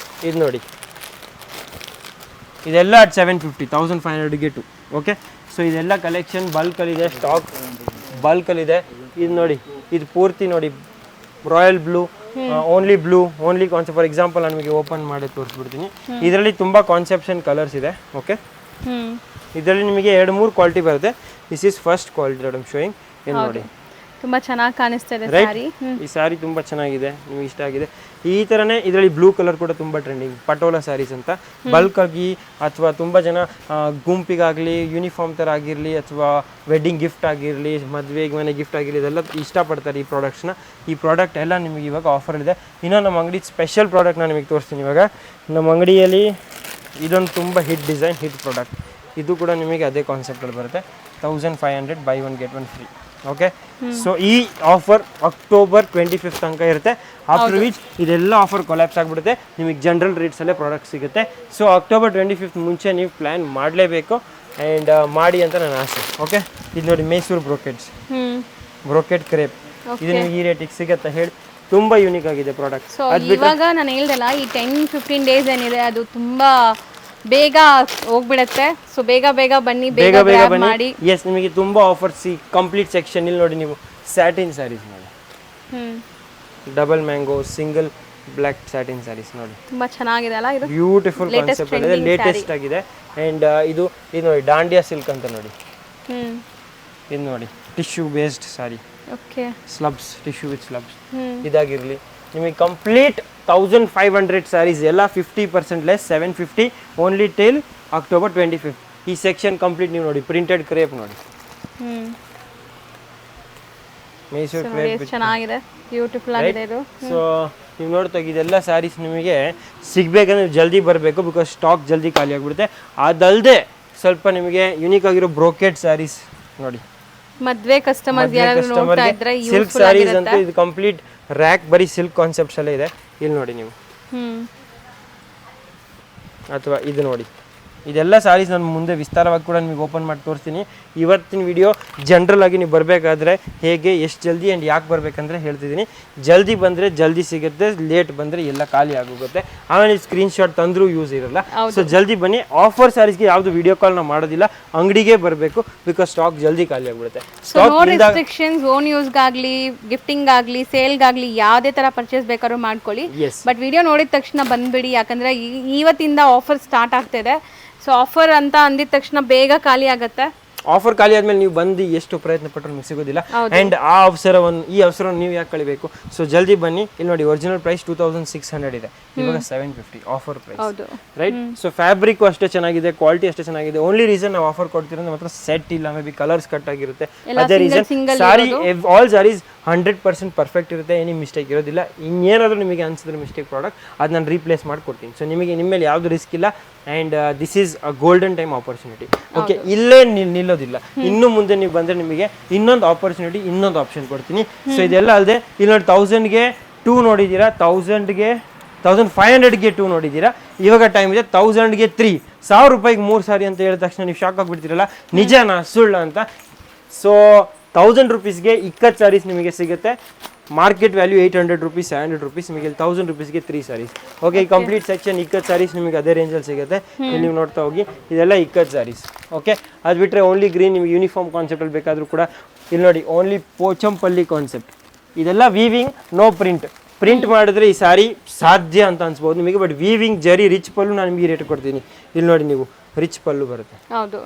S2: ಇದು ನೋಡಿ, ಇದೆಲ್ಲ ಅಟ್ 750, 1500ಗೆ ಟು. ಓಕೆ, ಸೊ ಇದೆಲ್ಲ ಕಲೆಕ್ಷನ್ ಬಲ್ಕಲ್ಲಿದೆ, ಸ್ಟಾಕ್ ಬಲ್ಕಲ್ಲಿದೆ. ಇದು ನೋಡಿ, ಇದು ಪೂರ್ತಿ ನೋಡಿ royal blue, only concept. For example ನಾನು ನಿಮಗೆ ಓಪನ್ ಮಾಡಿ ತೋರಿಸ್ಬಿಡ್ತೀನಿ. ಇದರಲ್ಲಿ ತುಂಬ ಕಾನ್ಸೆಪ್ಷನ್ ಕಲರ್ಸ್ ಇದೆ. ಓಕೆ, ಇದರಲ್ಲಿ ನಿಮಗೆ 2-3 ಕ್ವಾಲಿಟಿ ಬರುತ್ತೆ. This is first quality that I am showing. ಏನು ನೋಡಿ,
S1: ತುಂಬಾ ಚೆನ್ನಾಗಿ ಕಾಣಿಸ್ತಾ ಇದೆ ಸ್ಯಾರಿ.
S2: ಈ ಸ್ಯಾರಿ ತುಂಬ ಚೆನ್ನಾಗಿದೆ, ನಿಮಗೆ ಇಷ್ಟ ಆಗಿದೆ. ಈ ಥರನೇ ಇದರಲ್ಲಿ ಬ್ಲೂ ಕಲರ್ ಕೂಡ ತುಂಬ ಟ್ರೆಂಡಿಂಗ್, ಪಟೋಲಾ ಸ್ಯಾರೀಸ್ ಅಂತ. ಬಲ್ಕ್ ಆಗಿ ಅಥವಾ ತುಂಬ ಜನ ಗುಂಪಿಗಾಗಲಿ, ಯೂನಿಫಾರ್ಮ್ ಥರ ಆಗಿರಲಿ, ಅಥವಾ ವೆಡ್ಡಿಂಗ್ ಗಿಫ್ಟ್ ಆಗಿರಲಿ, ಮದುವೆಗೆ ಮನೆ ಗಿಫ್ಟ್ ಆಗಿರಲಿ, ಇದೆಲ್ಲ ಇಷ್ಟಪಡ್ತಾರೆ ಈ ಪ್ರಾಡಕ್ಟ್ಸ್ನ. ಈ ಪ್ರಾಡಕ್ಟ್ ಎಲ್ಲ ನಿಮಗೆ ಇವಾಗ ಆಫರಲ್ಲಿದೆ. ಇನ್ನೂ ನಮ್ಮ ಅಂಗಡಿ ಸ್ಪೆಷಲ್ ಪ್ರಾಡಕ್ಟ್ ನಾನು ನಿಮಗೆ ತೋರಿಸ್ತೀನಿ ಇವಾಗ. ನಮ್ಮ ಅಂಗಡಿಯಲ್ಲಿ ಇದೊಂದು ತುಂಬ ಹಿಟ್ ಡಿಸೈನ್, ಹಿಟ್ ಪ್ರಾಡಕ್ಟ್. ಇದು ಕೂಡ ನಿಮಗೆ ಅದೇ ಕಾನ್ಸೆಪ್ಟಲ್ಲಿ ಬರುತ್ತೆ. 1500 buy 1 get 1 free. Okay, so ಈ ಆಫರ್ ಅಕ್ಟೋಬರ್ 25th ತನಕ ಇರುತ್ತೆ. ಆಫ್ಟರ್ ವಿಚ್ ಇದೆಲ್ಲ ಆಫರ್ ಕೊಲ್ಯಾಪ್ಸ್ ಆಗಿಬಿಡುತ್ತೆ. ನಿಮಗೆ ಜನರಲ್ ರೇಟ್ಸಲ್ಲೇ ಪ್ರಾಡಕ್ಟ್ ಸಿಗುತ್ತೆ. ಸೊ ಅಕ್ಟೋಬರ್ 25th ಮುಂಚೆ ನೀವು ಪ್ಲ್ಯಾನ್ ಮಾಡಲೇಬೇಕು ಆ್ಯಂಡ್ ಮಾಡಿ ಅಂತ ನನ್ನ ಆಸೆ. ಓಕೆ, ಇದು ನೋಡಿ ಮೈಸೂರು ಬ್ರೋಕೆಟ್ಸ್, ಬ್ರೋಕೆಟ್ ಕ್ರೇಪ್. ಇದು ನಿಮಗೆ ಈ ರೇಟಿಗೆ ಸಿಗುತ್ತೆ ಹೇಳಿ. ತುಂಬ ಯೂನಿಕ್ ಆಗಿದೆ ಪ್ರಾಡಕ್ಟ್.
S1: ಸೊ ಇವಾಗ ನಾನು ಹೇಳ್ದಲ್ಲ, ಈ 10-15 ಡೇಸ್ ಏನಿದೆ ಅದು ತುಂಬಾ ಬೇಗ ಹೋಗ್ಬಿಡತ್ತೆ. ಸೊ ಬೇಗ ಬನ್ನಿ, ಬೇಗ ಮಾಡಿ.
S2: ಎಸ್, ನಿಮಗೆ ತುಂಬಾ ಆಫರ್ಸ್ ಈ ಕಂಪ್ಲೀಟ್ ಸೆಕ್ಷನ್. ಇಲ್ಲಿ ನೋಡಿ ನೀವು ಸ್ಯಾಟಿನ್ ಸ್ಯಾರೀಸ್ ನೋಡಿ, double mango, single black satin sarees ನೋಡಿ,
S1: ತುಂಬಾ ಚೆನ್ನಾಗಿದೆ ಅಲ್ಲ. ಇದು
S2: ಬ್ಯೂಟಿಫುಲ್ ಕಾನ್ಸೆಪ್ಟ್ ಆಗಿದೆ, ಲೇಟೆಸ್ಟ್ ಆಗಿದೆ. ಅಂಡ್ ಇದು ನೋಡಿ ಡಾಂಡಿಯಾ ಸಿಲ್ಕ್ ಅಂತ ನೋಡಿ. ಇದು ನೋಡಿ tissue based saree.
S1: Okay,
S2: slubs, tissue with slubs. ಇದಾಗಿರಲಿ. ನಿಮಗೆ ಕಂಪ್ಲೀಟ್ 1500 ಸ್ಯಾರೀಸ್ ಎಲ್ಲ 50% less, 750 only till October 25th. ಈ ಸೆಕ್ಷನ್ ಕಂಪ್ಲೀಟ್ ನೀವು ನೋಡಿ. ಪ್ರಿಂಟೆಡ್ ಕ್ರೇಪ್ ನೋಡಿ, ಮೈಸೂರು ಕ್ರೇಪ್
S1: ಚೆನ್ನಾಗಿದೆ, ಬ್ಯೂಟಿಫುಲ್ ಆಗಿದೆ ಇದು.
S2: ಸೊ ನೀವು ನೋಡ್ತಾ ಇದೆಲ್ಲ ಸ್ಯಾರೀಸ್ ನಿಮಗೆ ಸಿಗಬೇಕಂದ್ರೆ ಜಲ್ದಿ ಬರಬೇಕು, ಬಿಕಾಸ್ ಸ್ಟಾಕ್ ಜಲ್ದಿ ಖಾಲಿ ಆಗಿಬಿಡುತ್ತೆ. ಅದಲ್ಲದೆ ಸ್ವಲ್ಪ ನಿಮಗೆ ಯೂನಿಕ್ ಆಗಿರೋ ಬ್ರೋಕೆಟ್ ಸ್ಯಾರೀಸ್ ನೋಡಿ.
S1: ಮದ್ವೆ ಕಸ್ಟಮರ್ಸ್ ಯಾರಾದರೂ ನೋಡ್ತಾ ಇದ್ರೆ
S2: ಸಿಲ್ಕ್ ಸ್ಯಾರೀಸ್ ಅಂತ ಇದು ಕಂಪ್ಲೀಟ್ ರ್ಯಾಕ್ ಬರೀ ಸಿಲ್ಕ್ ಕಾನ್ಸೆಪ್ಟ್ಸ್ ಅಲ್ಲೇ ಇದೆ. ಇಲ್ಲಿ ನೋಡಿ ನೀವು. ಅಥವಾ ಇದು ನೋಡಿ, ಇದೆಲ್ಲ ಸ್ಯಾರೀಸ್ ನಾನು ಮುಂದೆ ವಿಸ್ತಾರವಾಗಿ ಕೂಡ ನಿಮಗೆ ಓಪನ್ ಮಾಡಿ ತೋರಿಸ್ತೀನಿ. ಇವತ್ತಿನ ವಿಡಿಯೋ ಜನರಲ್ ಆಗಿ ನೀವು ಬರಬೇಕಾದ್ರೆ ಹೇಗೆ, ಎಷ್ಟು ಜಲ್ದಿ ಆ್ಯಂಡ್ ಯಾಕೆ ಬರಬೇಕಂದ್ರೆ ಹೇಳ್ತಿದ್ದೀನಿ. ಜಲ್ದಿ ಬಂದರೆ ಜಲ್ದಿ ಸಿಗುತ್ತೆ, ಲೇಟ್ ಬಂದರೆ ಎಲ್ಲ ಖಾಲಿ ಆಗೋಗುತ್ತೆ. ಆಮೇಲೆ ಸ್ಕ್ರೀನ್ಶಾಟ್ ತಂದರೂ ಯೂಸ್ ಇರಲ್ಲ. ಸೊ ಜಲ್ದಿ ಬನ್ನಿ. ಆಫರ್ ಸ್ಯಾರೀಸ್ಗೆ ಯಾವುದು ವಿಡಿಯೋ ಕಾಲ್ ನಾವು ಮಾಡೋದಿಲ್ಲ, ಅಂಗಡಿಗೆ ಬರಬೇಕು, ಬಿಕಾಸ್ ಸ್ಟಾಕ್ ಜಲ್ದಿ ಖಾಲಿ ಆಗಿಬಿಡುತ್ತೆ.
S1: ರೆಸ್ಟ್ರಿಕ್ಷನ್ಸ್ ಓನ್ ಯೂಸ್ಗಾಗಲಿ, ಗಿಫ್ಟಿಂಗ್ ಆಗಲಿ, ಸೇಲ್ಗಾಗಲಿ ಯಾವುದೇ ಥರ ಪರ್ಚೇಸ್ ಬೇಕಾದ್ರೂ ಮಾಡ್ಕೊಳ್ಳಿ. ಬಟ್ ವಿಡಿಯೋ ನೋಡಿದ ತಕ್ಷಣ ಬಂದ್ಬಿಡಿ, ಯಾಕಂದರೆ ಇವತ್ತಿಂದ ಆಫರ್ ಸ್ಟಾರ್ಟ್ ಆಗ್ತಿದೆ. ಸೊ ಆಫರ್ ಅಂತ ಅಂದಿದ ತಕ್ಷಣ ಬೇಗ ಖಾಲಿ ಆಗುತ್ತೆ.
S2: ಆಫರ್ ಖಾಲಿ ಆದ್ಮೇಲೆ ನೀವು ಬಂದು ಎಷ್ಟು ಪ್ರಯತ್ನ ಪಟ್ಟರು ನಿಮಗೆ ಸಿಗೋದಿಲ್ಲ. ಅಂಡ್ ಈ ಅವಸರವನ್ನು ನೀವು ಯಾಕೆ ಕಳಿಬೇಕು? ಸೊ ಜಲ್ದಿ ಬನ್ನಿ. ಇಲ್ಲಿ ನೋಡಿ, ಒರಿಜಿನಲ್ ಪ್ರೈಸ್ 2600 ಇದೆ, ಇವಾಗ 750 offer price, right? So fabric ಅಷ್ಟೇ ಚೆನ್ನಾಗಿದೆ, ಕ್ವಾಲಿಟಿ ಅಷ್ಟೇ ಚೆನ್ನಾಗಿದೆ. ಓನ್ಲಿ ರೀಸನ್ ನಾವು ಆಫರ್ ಕೊಡ್ತಿರೋದು ಮಾತ್ರ ಸೆಟ್ ಇಲ್ಲ, ಮೇ ಬಿ ಕಲರ್ಸ್ ಕಟ್ ಆಗಿರುತ್ತೆ, ಅದೇ reason. Sorry, all saris 100% perfect ಇರುತ್ತೆ, ಏನಿ ಮಿಸ್ಟೇಕ್ ಇರೋದಿಲ್ಲ. ಇನ್ನೇನಾದರೂ ನಿಮಗೆ ಅನ್ಸಿದ್ರೆ ಮಿಸ್ಟೇಕ್ ಪ್ರಾಡಕ್ಟ್, ಅದು ನಾನು ರೀಪ್ಲೇಸ್ ಮಾಡಿಕೊಡ್ತೀನಿ. ಸೊ ನಿಮಗೆ ನಿಮ್ಮ ಮೇಲೆ ಯಾವುದು ರಿಸ್ಕ್ ಇಲ್ಲ. And this is a golden time opportunity. Okay, ಇಲ್ಲೇ ನಿಲ್ಲೋದಿಲ್ಲ. ಇನ್ನು ಮುಂದೆ ನೀವು ಬಂದರೆ ನಿಮಗೆ ಇನ್ನೊಂದು ಆಪರ್ಚುನಿಟಿ, ಇನ್ನೊಂದು ಆಪ್ಷನ್ ಕೊಡ್ತೀನಿ. ಸೊ ಇದೆಲ್ಲ ಅಲ್ಲದೆ ಇಲ್ಲಿ ನೋಡಿ 1000ಗೆ 2 ನೋಡಿದ್ದೀರಾ, 1500ಗೆ 2 ನೋಡಿದ್ದೀರಾ. ಇವಾಗ ಟೈಮ್ ಇದೆ 1000ಗೆ 3, 1000 ರೂಪಾಯಿಗೆ 3 ಸಾರಿ ಅಂತ ಹೇಳಿದ ತಕ್ಷಣ ನೀವು ಶಾಕ್ ಆಗಿಬಿಡ್ತೀರಲ್ಲ, ನಿಜನಾ ಸುಳ್ಳ ಅಂತ. ಸೊ 1000 ರೂಪೀಸ್ಗೆ 20 ಸ್ಯಾರೀಸ್ ನಿಮಗೆ ಸಿಗುತ್ತೆ. ಮಾರ್ಕೆಟ್ ವ್ಯಾಲ್ಯೂ 800 ರುಪೀಸ್ 700 ರುಪೀಸ್, ನಿಮಗೆ 1000 ರುಪೀಸ್ಗೆ 3 ಸ್ಯಾರೀಸ್. ಓಕೆ, ಈ ಕಂಪ್ಲೀಟ್ ಸೆಕ್ಷನ್ ಇಕ್ಕತ್ ಸ್ಯಾರೀಸ್ ನಿಮಗೆ ಅದೇ ರೇಂಜಲ್ಲಿ ಸಿಗುತ್ತೆ. ಇಲ್ಲಿ ನೀವು ನೋಡ್ತಾ ಹೋಗಿ, ಇದೆಲ್ಲ ಇಕ್ಕತ್ ಸ್ಯಾರೀಸ್. ಓಕೆ, ಅದು ಬಿಟ್ಟರೆ ಓನ್ಲಿ ಗ್ರೀನ್ ನಿಮಗೆ ಯೂನಿಫಾರ್ಮ್ ಕಾನ್ಸೆಪ್ಟಲ್ಲಿ ಬೇಕಾದರೂ ಕೂಡ ಇಲ್ಲಿ ನೋಡಿ, ಓನ್ಲಿ ಪೋಚಂಪಲ್ಲಿ ಕಾನ್ಸೆಪ್ಟ್. ಇದೆಲ್ಲ ವೀವಿಂಗ್, ನೋ ಪ್ರಿಂಟ್. ಪ್ರಿಂಟ್ ಮಾಡಿದ್ರೆ ಈ ಸಾರಿ ಸಾಧ್ಯ ಅಂತ ಅನ್ಸ್ಬೋದು ನಿಮಗೆ, ಬಟ್ ವೀವಿಂಗ್ ಜರಿ ರಿಚ್ ಪಲ್ಲು ನಾನು ನಿಮಗೆ ರೇಟ್ ಕೊಡ್ತೀನಿ. ಇಲ್ಲಿ ನೋಡಿ, ನೀವು ರಿಚ್ ಪಲ್ಲು ಬರುತ್ತೆ.
S1: ಹೌದು,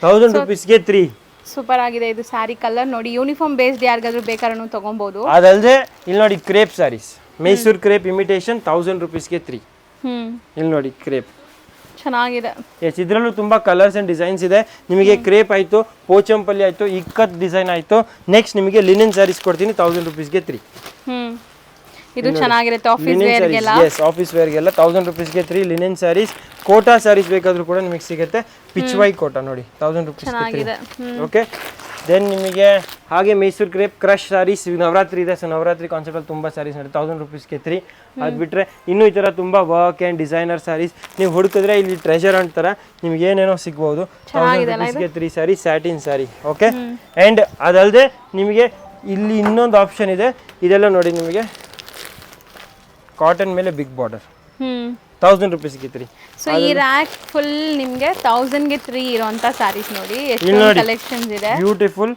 S2: 1000 ರುಪೀಸ್ಗೆ 3.
S1: ಸೂಪರ್ ಆಗಿದೆ ಇದು ಸ್ಯಾರಿ ಕಲರ್ ನೋಡಿ. ಯೂನಿಫಾರ್ಮ್ ಬೇಸ್ಡ್ ಯಾರಿಗಾದ್ರೂ ಬೇಕಾದ್ರೂ ತಗೊಬಹುದು.
S2: ಅದಲ್ಲದೆ ಇಲ್ಲಿ ನೋಡಿ, crepe saris, Mysore crepe imitation 1000 ರುಪೀಸ್ಗೆ 3. ಇಲ್ಲಿ ನೋಡಿ ಕ್ರೇಪ್
S1: ಚೆನ್ನಾಗಿದೆ.
S2: ಎಸ್, ಇದರಲ್ಲೂ ತುಂಬಾ ಕಲರ್ಸ್ ಅಂಡ್ ಡಿಸೈನ್ಸ್ ಇದೆ. ನಿಮಗೆ ಕ್ರೇಪ್ ಆಯ್ತು, ಪೋಚಂಪಲ್ಲಿ ಆಯ್ತು, ಇಕ್ಕತ್ ಡಿಸೈನ್ ಆಯ್ತು. ನೆಕ್ಸ್ಟ್ ನಿಮಗೆ ಲಿನನ್ ಸ್ಯಾರೀಸ್ ಕೊಡ್ತೀನಿ 1000 ರುಪೀಸ್ಗೆ 3.
S1: ಇದು ಚೆನ್ನಾಗಿರುತ್ತೆ ಆಫೀಸ್ ವೇರ್ಗೆಲ್ಲ.
S2: ಎಸ್, ಆಫೀಸ್ ವೇರ್ಗೆಲ್ಲ 1000 ರುಪೀಸ್ಗೆ 3 ಲಿನನ್ ಸ್ಯಾರೀಸ್. ಕೋಟಾ ಸ್ಯಾರೀಸ್ ಬೇಕಾದ್ರೂ ಕೂಡ ನಿಮಗೆ ಸಿಗುತ್ತೆ. ಪಿಚ್ ವೈ ಕೋಟಾ ನೋಡಿ 1000 ರುಪೀಸ್ಗೆ 3. ಓಕೆ, ದೆನ್ ನಿಮಗೆ ಹಾಗೆ ಮೈಸೂರು ಕ್ರೇಪ್ ಕ್ರಶ್ ಸ್ಯಾರೀಸ್. ನವರಾತ್ರಿ ಇದೆ, ಸೊ ನವರಾತ್ರಿ ಕಾನ್ಸೆಪ್ಟಲ್ಲಿ ತುಂಬ ಸ್ಯಾರೀಸ್ ನೋಡಿ 1000 ರುಪೀಸ್ಗೆ 3. ಅದು ಬಿಟ್ಟರೆ ಇನ್ನೂ ಈ ಥರ ತುಂಬ ವರ್ಕ್ ಆ್ಯಂಡ್ ಡಿಸೈನರ್ ಸ್ಯಾರೀಸ್ ನೀವು ಹುಡುಕಿದ್ರೆ ಇಲ್ಲಿ ಟ್ರೆಜರ್ ಅಂತಾರೆ ನಿಮ್ಗೆ ಏನೇನೋ ಸಿಗ್ಬೋದು. 1000 ರುಪೀಸ್ಗೆ 3 sari, satin sari. Okay, and ಅದಲ್ಲದೆ ನಿಮಗೆ ಇಲ್ಲಿ ಇನ್ನೊಂದು ಆಪ್ಷನ್ ಇದೆ. ಇದೆಲ್ಲ ನೋಡಿ, ನಿಮಗೆ ಕಾಟನ್ ಮೇಲೆ ಬಿಗ್ ಬಾರ್ಡರ್ 1000 ರುಪೀಸ್ಗೆ 3.
S1: ಸೊ ಈ ರ್ಯಾಕ್ ಫುಲ್ ನಿಮಗೆ 1000ಗೆ 3 ಇರೋಂಥ ಸ್ಯಾರೀಸ್ ನೋಡಿ, ಎಷ್ಟು ಕಲೆಕ್ಷನ್ಸ್ ಇದೆ.
S2: Beautiful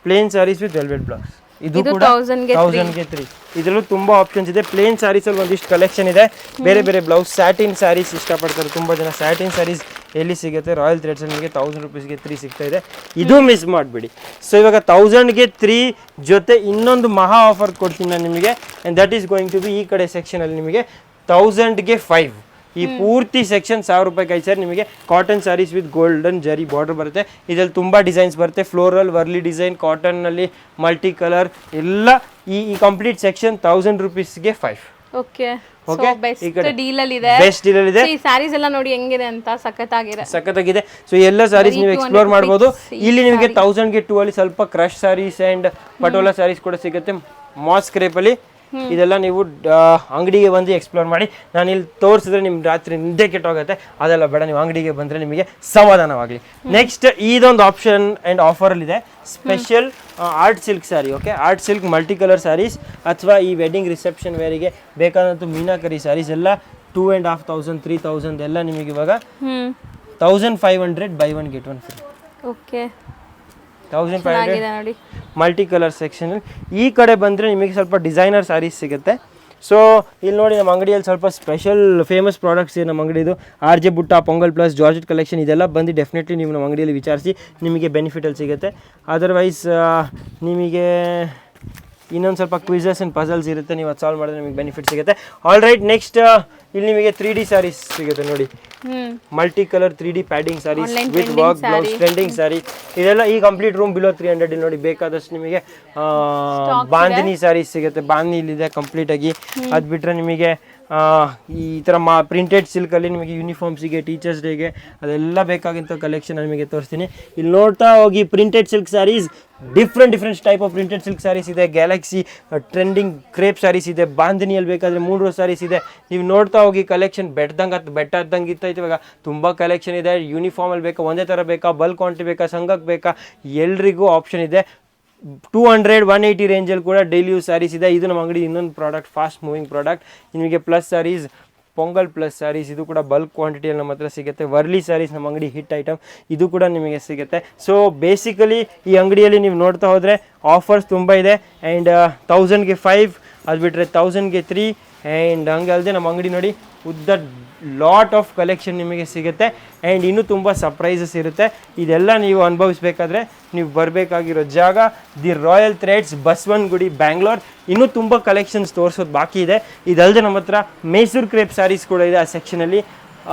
S2: plain saris with velvet blouse. ಇದು ಕೂಡ 1000ಗೆ 3. ಇದರಲ್ಲೂ ತುಂಬಾ ಆಪ್ಷನ್ಸ್ ಇದೆ. ಪ್ಲೇನ್ ಸ್ಯಾರೀಸ್ ಅಲ್ಲಿ ಒಂದಿಷ್ಟು ಕಲೆಕ್ಷನ್ ಇದೆ, ಬೇರೆ ಬೇರೆ ಬ್ಲೌಸ್. ಸ್ಯಾಟಿನ್ ಸ್ಯಾರೀಸ್ ಇಷ್ಟಪಡ್ತಾರೆ ತುಂಬಾ ಜನ. ಸ್ಯಾಟಿನ್ ಸ್ಯಾರೀಸ್ ಎಲ್ಲಿ ಸಿಗುತ್ತೆ? ರಾಯಲ್ ಥ್ರೆಡ್ಸ್ ಅಲ್ಲಿ ನಿಮಗೆ 1000 ರುಪೀಸ್ಗೆ 3 ಸಿಗ್ತಾ ಇದೆ. ಇದು ಮಿಸ್ ಮಾಡಬೇಡಿ. ಸೊ ಇವಾಗ 1000ಗೆ 3 ಜೊತೆ ಇನ್ನೊಂದು ಮಹಾ ಆಫರ್ ಕೊಡ್ತೀನಿ ನಾನು ನಿಮಗೆ, and that is going to be ಈ ಕಡೆ ಸೆಕ್ಷನ್ ಅಲ್ಲಿ ನಿಮಗೆ 1000ಗೆ 5. ಈ ಪೂರ್ತಿ ಸೆಕ್ಷನ್ 1000 ರೂಪಾಯಿಗೆ ಆಯ್ತು ಸರ್. ನಿಮಗೆ cotton sarees with golden zari border ಬರುತ್ತೆ. ಇದರಲ್ಲಿ ತುಂಬ ಡಿಸೈನ್ಸ್ ಬರುತ್ತೆ, ಫ್ಲೋರಲ್, ವರ್ಲಿ ಡಿಸೈನ್, ಕಾಟನ್ನಲ್ಲಿ ಮಲ್ಟಿ ಕಲರ್ ಎಲ್ಲ. ಈ ಕಂಪ್ಲೀಟ್ ಸೆಕ್ಷನ್ 1000 ರುಪೀಸ್ಗೆ 5.
S1: ಓಕೆ, ಬೆಸ್ಟ್ ಡೀಲ್ ಅಲ್ಲಿ ಇದೆ.
S2: ಬೆಸ್ಟ್ ಡೀಲ್ ಅಲ್ಲಿ ಇದೆ.
S1: ಈ ಸ್ಯಾರೀಸ್ ಎಲ್ಲ ನೋಡಿ ಹೆಂಗಿದೆ ಅಂತ,
S2: ಸಖತ್ತಾಗಿದೆ. ಸೊ ಎಲ್ಲ ಸ್ಯಾರೀಸ್ ನೀವು ಎಕ್ಸ್ಪ್ಲೋರ್ ಮಾಡಬಹುದು. ಇಲ್ಲಿ ನಿಮಗೆ 1000ಗೆ 2 ಅಲ್ಲಿ ಸ್ವಲ್ಪ ಕ್ರಶ್ ಸ್ಯಾರೀಸ್ ಅಂಡ್ ಪಟೋಲಾ ಸ್ಯಾರೀಸ್ ಕೂಡ ಸಿಗುತ್ತೆ. ಮಾಸ್ ಕ್ರೇಪ್ ಅಲ್ಲಿ ಇದೆಲ್ಲ ನೀವು ಅಂಗಡಿಗೆ ಬಂದು ಎಕ್ಸ್ಪ್ಲೋರ್ ಮಾಡಿ. ನಾನು ಇಲ್ಲಿ ತೋರಿಸಿದ್ರೆ ನಿಮ್ಗೆ ರಾತ್ರಿ ನಿದ್ದೆ ಕೆಟ್ಟೋಗುತ್ತೆ. ಅದೆಲ್ಲ ಬೇಡ, ನೀವು ಅಂಗಡಿಗೆ ಬಂದರೆ ನಿಮಗೆ ಸಮಾಧಾನವಾಗಲಿ. ನೆಕ್ಸ್ಟ್ ಇದೊಂದು ಆಪ್ಷನ್ ಆ್ಯಂಡ್ ಆಫರಲ್ಲಿದೆ, special art silk saree. Okay, art silk multi colour sarees ಅಥವಾ ಈ ವೆಡ್ಡಿಂಗ್ ರಿಸೆಪ್ಷನ್ ವೇರಿಗೆ ಬೇಕಾದಂಥ ಮೀನಾಕರಿ ಸ್ಯಾರೀಸ್ ಎಲ್ಲ 2500 3000 ಎಲ್ಲ ನಿಮಗೆ ಇವಾಗ 1500 by 1 get 1 free.
S1: Okay,
S2: 1500 multi colour section. ಈ ಕಡೆ ಬಂದರೆ ನಿಮಗೆ ಸ್ವಲ್ಪ ಡಿಸೈನರ್ ಸ್ಯಾರೀಸ್ ಸಿಗುತ್ತೆ. ಸೊ ಇಲ್ಲಿ ನೋಡಿ, ನಮ್ಮ ಅಂಗಡಿಯಲ್ಲಿ ಸ್ವಲ್ಪ ಸ್ಪೆಷಲ್ ಫೇಮಸ್ ಪ್ರಾಡಕ್ಟ್ಸ್ ಇದೆ ನಮ್ಮ ಅಂಗಡಿದು. ಆರ್ ಜೆ ಬುಟ್ಟ, ಪೊಂಗಲ್ ಪ್ಲಸ್, ಜಾರ್ಜೆಟ್ ಕಲೆಕ್ಷನ್ ಇದೆಲ್ಲ ಬಂದು ಡೆಫಿನೆಟ್ಲಿ ನೀವು ನಮ್ಮ ಅಂಗಡಿಯಲ್ಲಿ ವಿಚಾರಿಸಿ, ನಿಮಗೆ ಬೆನಿಫಿಟಲ್ಲಿ ಸಿಗುತ್ತೆ. ಅದರ್ವೈಸ್ ನಿಮಗೆ ಇನ್ನೊಂದು ಸ್ವಲ್ಪ ಕ್ವಿಝಸ್ ಆ್ಯಂಡ್ ಪಜಲ್ಸ್ ಇರುತ್ತೆ, ನೀವು ಅದು ಸಾಲ್ವ್ ಮಾಡಿದ್ರೆ ನಿಮಗೆ ಬೆನಿಫಿಟ್ ಸಿಗುತ್ತೆ. ಆಲ್ ರೈಟ್, ನೆಕ್ಸ್ಟ್ ಇಲ್ಲಿ ನಿಮಗೆ 3D ಸ್ಯಾರೀಸ್ ಸಿಗುತ್ತೆ ನೋಡಿ. Multi colour 3D padding saris with work blouse, trending sari. ಇದೆಲ್ಲ ಈ ಕಂಪ್ಲೀಟ್ ರೂಮ್ ಬಿಲೋ 300 ಇಲ್ಲಿ ನೋಡಿ. ಬೇಕಾದಷ್ಟು ನಿಮಗೆ ಬಾಂದಿನಿ ಸ್ಯಾರೀಸ್ ಸಿಗುತ್ತೆ. ಬಾಂದಿನಿ ಇಲ್ಲಿದೆ ಕಂಪ್ಲೀಟ್ ಆಗಿ. ಅದು ಬಿಟ್ಟರೆ ನಿಮಗೆ ಈ ಥರ ಪ್ರಿಂಟೆಡ್ ಸಿಲ್ಕಲ್ಲಿ ನಿಮಗೆ ಯೂನಿಫಾರ್ಮ್ಸಿಗೆ, ಟೀಚರ್ಸ್ ಡೇಗೆ ಅದೆಲ್ಲ ಬೇಕಾಗಿಂಥ ಕಲೆಕ್ಷನ್ ನಿಮಗೆ ತೋರಿಸ್ತೀನಿ. ಇಲ್ಲಿ ನೋಡ್ತಾ ಹೋಗಿ, printed silk sarees, different type of printed silk sarees ಇದೆ. ಗ್ಯಾಲಕ್ಸಿ ಟ್ರೆಂಡಿಂಗ್ ಕ್ರೇಪ್ ಸ್ಯಾರೀಸ್ ಇದೆ. ಬಾಂದಿನಿಯಲ್ಲಿ ಬೇಕಾದರೆ 3 ಸ್ಯಾರೀಸ್ ಇದೆ. ನೀವು ನೋಡ್ತಾ ಹೋಗಿ, ಕಲೆಕ್ಷನ್ ಬೆಟ್ಟ ಹತ್ತಂಗೆ ಇತ್ತೈತೆ. ಇವಾಗ ತುಂಬ ಕಲೆಕ್ಷನ್ ಇದೆ. ಯೂನಿಫಾರ್ಮಲ್ಲಿ ಬೇಕಾ, ಒಂದೇ ಥರ ಬೇಕಾ, ಬಲ್ಕ್ ಕ್ವಾಂಟಿಟಿ ಬೇಕಾ, ಸಂಘಕ್ಕೆ ಬೇಕಾ, ಎಲ್ರಿಗೂ ಆಪ್ಷನ್ ಇದೆ. 200-180 ರೇಂಜಲ್ಲಿ ಕೂಡ ಡೈಲಿ ಯೂಸ್ ಸ್ಯಾರೀಸ್ ಇದೆ. ಇದು ನಮ್ಮ ಅಂಗಡಿ ಇನ್ನೊಂದು ಪ್ರಾಡಕ್ಟ್, ಫಾಸ್ಟ್ ಮೂವಿಂಗ್ ಪ್ರಾಡಕ್ಟ್. ನಿಮಗೆ ಪ್ಲಸ್ ಸ್ಯಾರೀಸ್, ಪೊಂಗಲ್ ಪ್ಲಸ್ ಸ್ಯಾರೀಸ್, ಇದು ಕೂಡ ಬಲ್ಕ್ ಕ್ವಾಂಟಿಟಿಯಲ್ಲಿ ನಮ್ಮ ಹತ್ರ ಸಿಗುತ್ತೆ. ವರ್ಲಿ ಸ್ಯಾರೀಸ್ ನಮ್ಮ ಅಂಗಡಿ ಹಿಟ್ ಐಟಮ್, ಇದು ಕೂಡ ನಿಮಗೆ ಸಿಗುತ್ತೆ. ಸೊ ಬೇಸಿಕಲಿ ಈ ಅಂಗಡಿಯಲ್ಲಿ ನೀವು ನೋಡ್ತಾ ಹೋದರೆ ಆಫರ್ಸ್ ತುಂಬ ಇದೆ. ಆ್ಯಂಡ್ 1000ಗೆ 5, ಅದು ಬಿಟ್ಟರೆ 1000ಗೆ 3. ಆ್ಯಂಡ್ ಹಂಗೆ ಅಲ್ಲದೆ ನಮ್ಮ ಅಂಗಡಿ ನೋಡಿ, ಉದ್ದ ಲಾಟ್ ಆಫ್ ಕಲೆಕ್ಷನ್ ನಿಮಗೆ ಸಿಗುತ್ತೆ. ಆ್ಯಂಡ್ ಇನ್ನೂ ತುಂಬ ಸರ್ಪ್ರೈಸಸ್ ಇರುತ್ತೆ. ಇದೆಲ್ಲ ನೀವು ಅನುಭವಿಸ್ಬೇಕಾದ್ರೆ ನೀವು ಬರಬೇಕಾಗಿರೋ ಜಾಗ the Royal Threads, Basavanagudi, Bangalore. ಇನ್ನೂ ತುಂಬ ಕಲೆಕ್ಷನ್ಸ್ ತೋರಿಸೋದು ಬಾಕಿ ಇದೆ. ಇದಲ್ಲದೆ ನಮ್ಮ ಹತ್ರ ಮೈಸೂರು ಕ್ರೇಪ್ ಸ್ಯಾರೀಸ್ ಕೂಡ ಇದೆ ಆ ಸೆಕ್ಷನಲ್ಲಿ.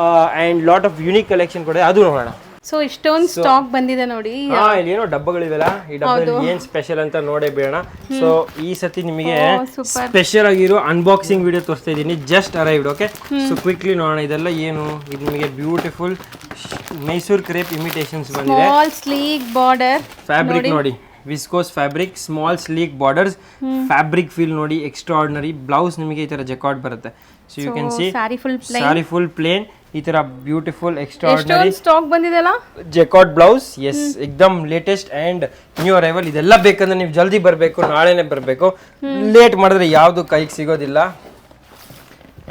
S2: And lot of unique collection ಕೂಡ ಇದೆ, ಅದು ನೋಡೋಣ.
S1: ಸೊ ಇಷ್ಟೊಂದು ಸ್ಟಾಕ್ ಬಂದಿದೆ ನೋಡಿ.
S2: ಏನೋ ಡಬ್ಬಗಳಿವೆಲ್ಲ, ಈ ಡಬ್ಬದಲ್ಲಿ ಏನ್ ಸ್ಪೆಷಲ್ ಅಂತ ನೋಡೇ ಬೇಡ. ಸೊ ಈ ಸತಿ ನಿಮಗೆ ಸ್ಪೆಷಲ್ ಆಗಿರೋ ಅನ್ಬಾಕ್ಸಿಂಗ್ ವಿಡಿಯೋ ತೋರಿಸ್ತಾ ಇದ್ದೀನಿ. Just arrived. Okay, so quickly ನೋಡೋಣ ಇದೆಲ್ಲ ಏನು. ಇದು ನಿಮಗೆ ಬ್ಯೂಟಿಫುಲ್ ಮೈಸೂರು ಕ್ರೇಪ್ ಇಮಿಟೇಷನ್ಸ್ ಬಂದಿದೆ.
S1: ಸ್ಮಾಲ್ ಸ್ಲೀಕ್ ಬಾರ್ಡರ್
S2: ಫ್ಯಾಬ್ರಿಕ್ ನೋಡಿ, viscose fabric, small sleek borders, fabric feel ನೋಡಿ, ಎಕ್ಸ್ಟ್ರಾ ಆರ್ಡಿನರಿ. ಬ್ಲೌಸ್ ನಿಮಗೆ ಈ ತರ ಜಕಾರ್ಡ್ ಬರುತ್ತೆ. So you can see saree full plain. ಈ ತರ ಬ್ಯೂಟಿಫುಲ್ ಎಕ್ಸ್ಟ್ರಾರ್ಡಿನರಿ
S1: ಎಷ್ಟೊಂದು ಸ್ಟಾಕ್ ಬಂದಿದೆಲ್ಲ.
S2: ಜೆಕಾರ್ಡ್ ಬ್ಲೌಸ್, ಎಸ್ ಎಕ್ದಮ್ ಲೇಟೆಸ್ಟ್ ಅಂಡ್ ನ್ಯೂ ಅರೈವಲ್. ಇದೆಲ್ಲ ಬೇಕಂದ್ರೆ ನೀವು ಜಲ್ದಿ ಬರಬೇಕು, ನಾಳೆನೆ ಬರಬೇಕು. ಲೇಟ್ ಮಾಡಿದ್ರೆ ಯಾವುದು ಕೈಗೆ ಸಿಗೋದಿಲ್ಲ.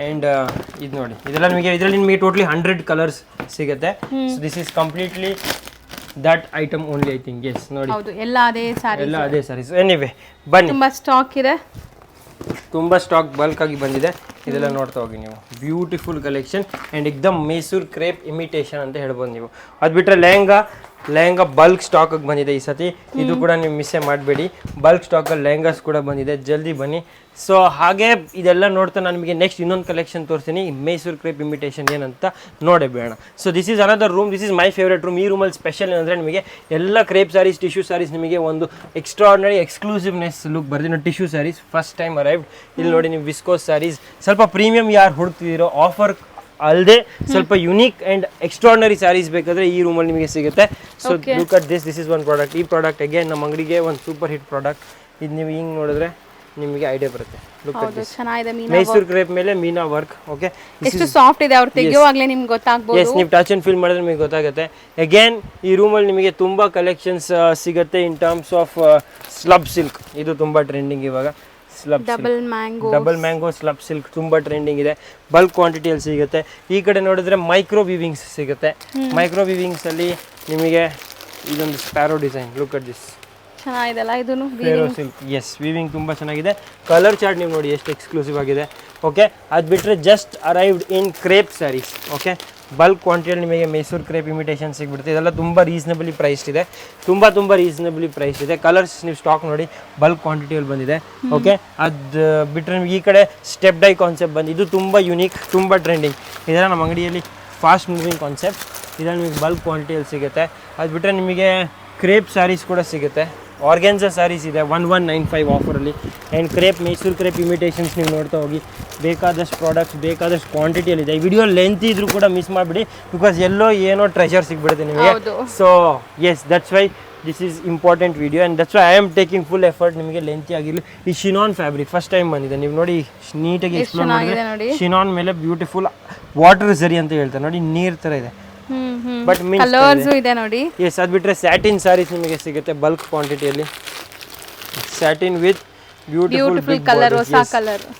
S2: ಅಂಡ್ ಇದು ನೋಡಿ, ಇದೆಲ್ಲ ಇದರಲ್ಲಿ ನಿಮಗೆ ಟೋಟಲಿ 100 ಕಲರ್ಸ್ ಸಿಗುತ್ತೆ. So this is completely that item only, I think. Yes ನೋಡಿ,
S1: ಹೌದು, ಎಲ್ಲ ಅದೇ ಸಾರಿ,
S2: ಎಲ್ಲ ಅದೇ ಸಾರೀಸ್. ಎನಿವೆ ಬನ್ನಿ,
S1: ತುಂಬಾ ಸ್ಟಾಕ್ ಇದೆ,
S2: ತುಂಬ ಸ್ಟಾಕ್ ಬಲ್ಕ್ ಆಗಿ ಬಂದಿದೆ. ಇದೆಲ್ಲ ನೋಡ್ತಾ ಹೋಗಿ ನೀವು. ಬ್ಯೂಟಿಫುಲ್ ಕಲೆಕ್ಷನ್ ಆ್ಯಂಡ್ ಎಕ್ದಮ್ ಮೈಸೂರು ಕ್ರೇಪ್ ಇಮಿಟೇಷನ್ ಅಂತ ಹೇಳ್ಬೋದು ನೀವು. ಅದು ಬಿಟ್ಟರೆ ಲೆಹಂಗಾ ಬಲ್ಕ್ ಸ್ಟಾಕಾಗಿ ಬಂದಿದೆ ಈ ಸತಿ. ಇದು ಕೂಡ ನೀವು ಮಿಸ್ಸೇ ಮಾಡಬೇಡಿ. ಬಲ್ಕ್ ಸ್ಟಾಕಲ್ಲಿ ಲೆಹಂಗಾಸ್ ಕೂಡ ಬಂದಿದೆ, ಜಲ್ದಿ ಬನ್ನಿ. ಸೊ ಹಾಗೆ ಇದೆಲ್ಲ ನೋಡ್ತಾ ನಾನು ನಿಮಗೆ ನೆಕ್ಸ್ಟ್ ಇನ್ನೊಂದು ಕಲೆಕ್ಷನ್ ತೋರಿಸ್ತೀನಿ, ಮೈಸೂರು ಕ್ರೇಪ್ ಇಮಿಟೇಷನ್ ಏನಂತ ನೋಡೇ ಬೇಡ. So this is another room, this is my favourite room. ಈ ರೂಮಲ್ಲಿ ಸ್ಪೆಷಲ್ ಏನಂದರೆ ನಿಮಗೆ ಎಲ್ಲ ಕ್ರೇಪ್ ಸ್ಯಾರೀಸ್, ಟಿಶ್ಯೂ ಸ್ಯಾರೀಸ್, ನಿಮಗೆ ಒಂದು ಎಕ್ಸ್ಟ್ರಾರ್ಡಿನರಿ ಎಕ್ಸ್ಕ್ಲೂಸಿವ್ನೆಸ್ ಲುಕ್ ಬರ್ತೀನಿ. Tissue saris first time arrived. ಇಲ್ಲಿ ನೋಡಿ ನೀವು ವಿಸ್ಕೋಸ್ ಸ್ಯಾರೀಸ್, ಸ್ವಲ್ಪ ಪ್ರೀಮಿಯಂ ಯಾರು ಹುಡುಕ್ತಿದ್ದೀರೋ, ಆಫರ್ ಅಲ್ಲದೆ ಸ್ವಲ್ಪ ಯುನೀಕ್ ಆ್ಯಂಡ್ ಎಕ್ಸ್ಟ್ರಾರ್ಡಿನರಿ ಸ್ಯಾರೀಸ್ ಬೇಕಾದರೆ ಈ ರೂಮಲ್ಲಿ ನಿಮಗೆ ಸಿಗುತ್ತೆ. So look at this is one product. ಈ ಪ್ರಾಡಕ್ಟ್ ಅಗೇನ್ ನಮ್ಮ ಅಂಗಡಿಗೆ ಒಂದು ಸೂಪರ್ ಹಿಟ್ ಪ್ರಾಡಕ್ಟ್. ಇದು ನೀವು ಹಿಂಗೆ ನೋಡಿದ್ರೆ ನಿಮಗೆ ಐಡಿಯಾ ಬರುತ್ತೆ. Look at this, Mysuru crepe ಮೇಲೆ ಮೀನಾ ವರ್ಕ್. ಓಕೆ,
S1: ಎಷ್ಟು ಸಾಫ್ಟ್ ಇದೆ, ಅವ್ರು ತೆಗೆಯುವಾಗಲೇ ನಿಮ್ಗೆ ಗೊತ್ತಾಗಬಹುದು.
S2: ಎಸ್, ನೀವು ಟಚ್ ಅಂಡ್ ಫೀಲ್ ಮಾಡಿದ್ರೆ ನಿಮಗೆ ಗೊತ್ತಾಗುತ್ತೆ. ಅಗೇನ್ ಈ ರೂಮಲ್ಲಿ ನಿಮಗೆ ತುಂಬ ಕಲೆಕ್ಷನ್ಸ್ ಸಿಗುತ್ತೆ in terms of slub silk. ಇದು ತುಂಬ ಟ್ರೆಂಡಿಂಗ್ ಇವಾಗ.
S1: ಡಬಲ್
S2: ಮ್ಯಾಂಗೋ ಸ್ಲಬ್ ಸಿಲ್ಕ್ ತುಂಬ ಟ್ರೆಂಡಿಂಗ್ ಇದೆ. ಬಲ್ಕ್ ಕ್ವಾಂಟಿಟಿಯಲ್ಲಿ ಸಿಗುತ್ತೆ. ಈ ಕಡೆ ನೋಡಿದ್ರೆ ಮೈಕ್ರೋ ವಿವಿಂಗ್ಸ್ ಸಿಗುತ್ತೆ. ಮೈಕ್ರೋ ವಿವಿಂಗ್ಸ್ ಅಲ್ಲಿ ನಿಮಗೆ ಇದೊಂದು sparrow design. Look at this,
S1: ಚೆನ್ನಾಗಿದೆಲ್ಲ ಇದನ್ನು
S2: ಸ್ಪ್ಯಾರೋ ಸಿಲ್ಕ್. ಎಸ್, ವಿವಿಂಗ್ ತುಂಬ ಚೆನ್ನಾಗಿದೆ. ಕಲರ್ ಚಾರ್ಟ್ ನೀವು ನೋಡಿ ಎಷ್ಟು ಎಕ್ಸ್ಕ್ಲೂಸಿವ್ ಆಗಿದೆ. ಓಕೆ, ಅದು ಬಿಟ್ಟರೆ ಜಸ್ಟ್ ಅರೈವ್ಡ್ ಇನ್ ಕ್ರೇಪ್ ಸ್ಯಾರೀಸ್. ಓಕೆ, ಬಲ್ಕ್ ಕ್ವಾಂಟಿಟಿಯಲ್ಲಿ ನಿಮಗೆ ಮೈಸೂರು ಕ್ರೇಪ್ ಇಮಿಟೇಷನ್ ಸಿಗ್ಬಿಡುತ್ತೆ. ಇದೆಲ್ಲ ತುಂಬ ರೀಸನಬಲಿ ಪ್ರೈಸ್ ಇದೆ, ತುಂಬ ರೀಸನಬಲಿ ಪ್ರೈಸ್ ಇದೆ. ಕಲರ್ಸ್ ನೀವು ಸ್ಟಾಕ್ ನೋಡಿ, ಬಲ್ಕ್ ಕ್ವಾಂಟಿಟಿಯಲ್ಲಿ ಬಂದಿದೆ. ಓಕೆ, ಅದು ಬಿಟ್ಟರೆ ನಿಮಗೆ ಈ ಕಡೆ ಸ್ಟೆಪ್ ಡೈ ಕಾನ್ಸೆಪ್ಟ್ ಬಂದು, ಇದು ತುಂಬ ಯುನೀಕ್, ತುಂಬ ಟ್ರೆಂಡಿಂಗ್. ಇದೆಲ್ಲ ನಮ್ಮ ಅಂಗಡಿಯಲ್ಲಿ ಫಾಸ್ಟ್ ಮೂವಿಂಗ್ ಕಾನ್ಸೆಪ್ಟ್. ಇದೆಲ್ಲ ನಿಮಗೆ ಬಲ್ಕ್ ಕ್ವಾಂಟಿಟಿಯಲ್ಲಿ ಸಿಗುತ್ತೆ. ಅದು ಬಿಟ್ಟರೆ ನಿಮಗೆ ಕ್ರೇಪ್ ಸ್ಯಾರೀಸ್ ಕೂಡ ಸಿಗುತ್ತೆ. ಆರ್ಗ್ಯಾನ್ಸಾ ಸ್ಯಾರೀಸ್ ಇದೆ 1195 ಆಫರಲ್ಲಿ. And crepe, Mysuru crepe imitations ನೀವು ನೋಡ್ತಾ ಹೋಗಿ. ಬೇಕಾದಷ್ಟು ಪ್ರಾಡಕ್ಟ್ಸ್, ಬೇಕಾದಷ್ಟು ಕ್ವಾಂಟಿಟಿಯಲ್ಲಿದೆ. ಈ ವಿಡಿಯೋ ಲೆಂತ್ ಇದ್ರೂ ಕೂಡ ಮಿಸ್ ಮಾಡಿಬಿಡಿ, ಬಿಕಾಸ್ ಎಲ್ಲೋ ಏನೋ ಟ್ರೆಷರ್ ಸಿಗ್ಬಿಡುತ್ತೆ ನಿಮಗೆ. So yes, that's why this is important video and that's why I am taking full effort. ನಿಮಗೆ ಲೆಂತಿ ಆಗಿರಲಿ. ಈ ಶಿನಾನ್ ಫ್ಯಾಬ್ರಿಕ್ ಫಸ್ಟ್ ಟೈಮ್ ಬಂದಿದೆ. ನೀವು ನೋಡಿ ನೀಟಾಗಿ ಎಕ್ಸ್ಪ್ಲೋರ್ ಮಾಡಿದ್ರೆ ಶಿನಾನ್ ಮೇಲೆ ಬ್ಯೂಟಿಫುಲ್ ವಾಟರ್ ಝರಿ ಅಂತ ಹೇಳ್ತಾರೆ ನೋಡಿ, ನೀರು ಥರ ಇದೆ. ಬಟ್
S1: ಕಲರ್ಸ್ ಇದೆ ನೋಡಿ.
S2: ಎಸ್, ಅದು ಬಿಟ್ಟರೆ ಸ್ಯಾಟಿನ್ ಸ್ಯಾರೀಸ್ ನಿಮಗೆ ಸಿಗುತ್ತೆ ಬಲ್ಕ್ ಕ್ವಾಂಟಿಟಿಯಲ್ಲಿ. ಸ್ಯಾಟಿನ್ ವಿತ್ ಬ್ಯೂಟಿಫುಲ್
S1: ಕಲರ್,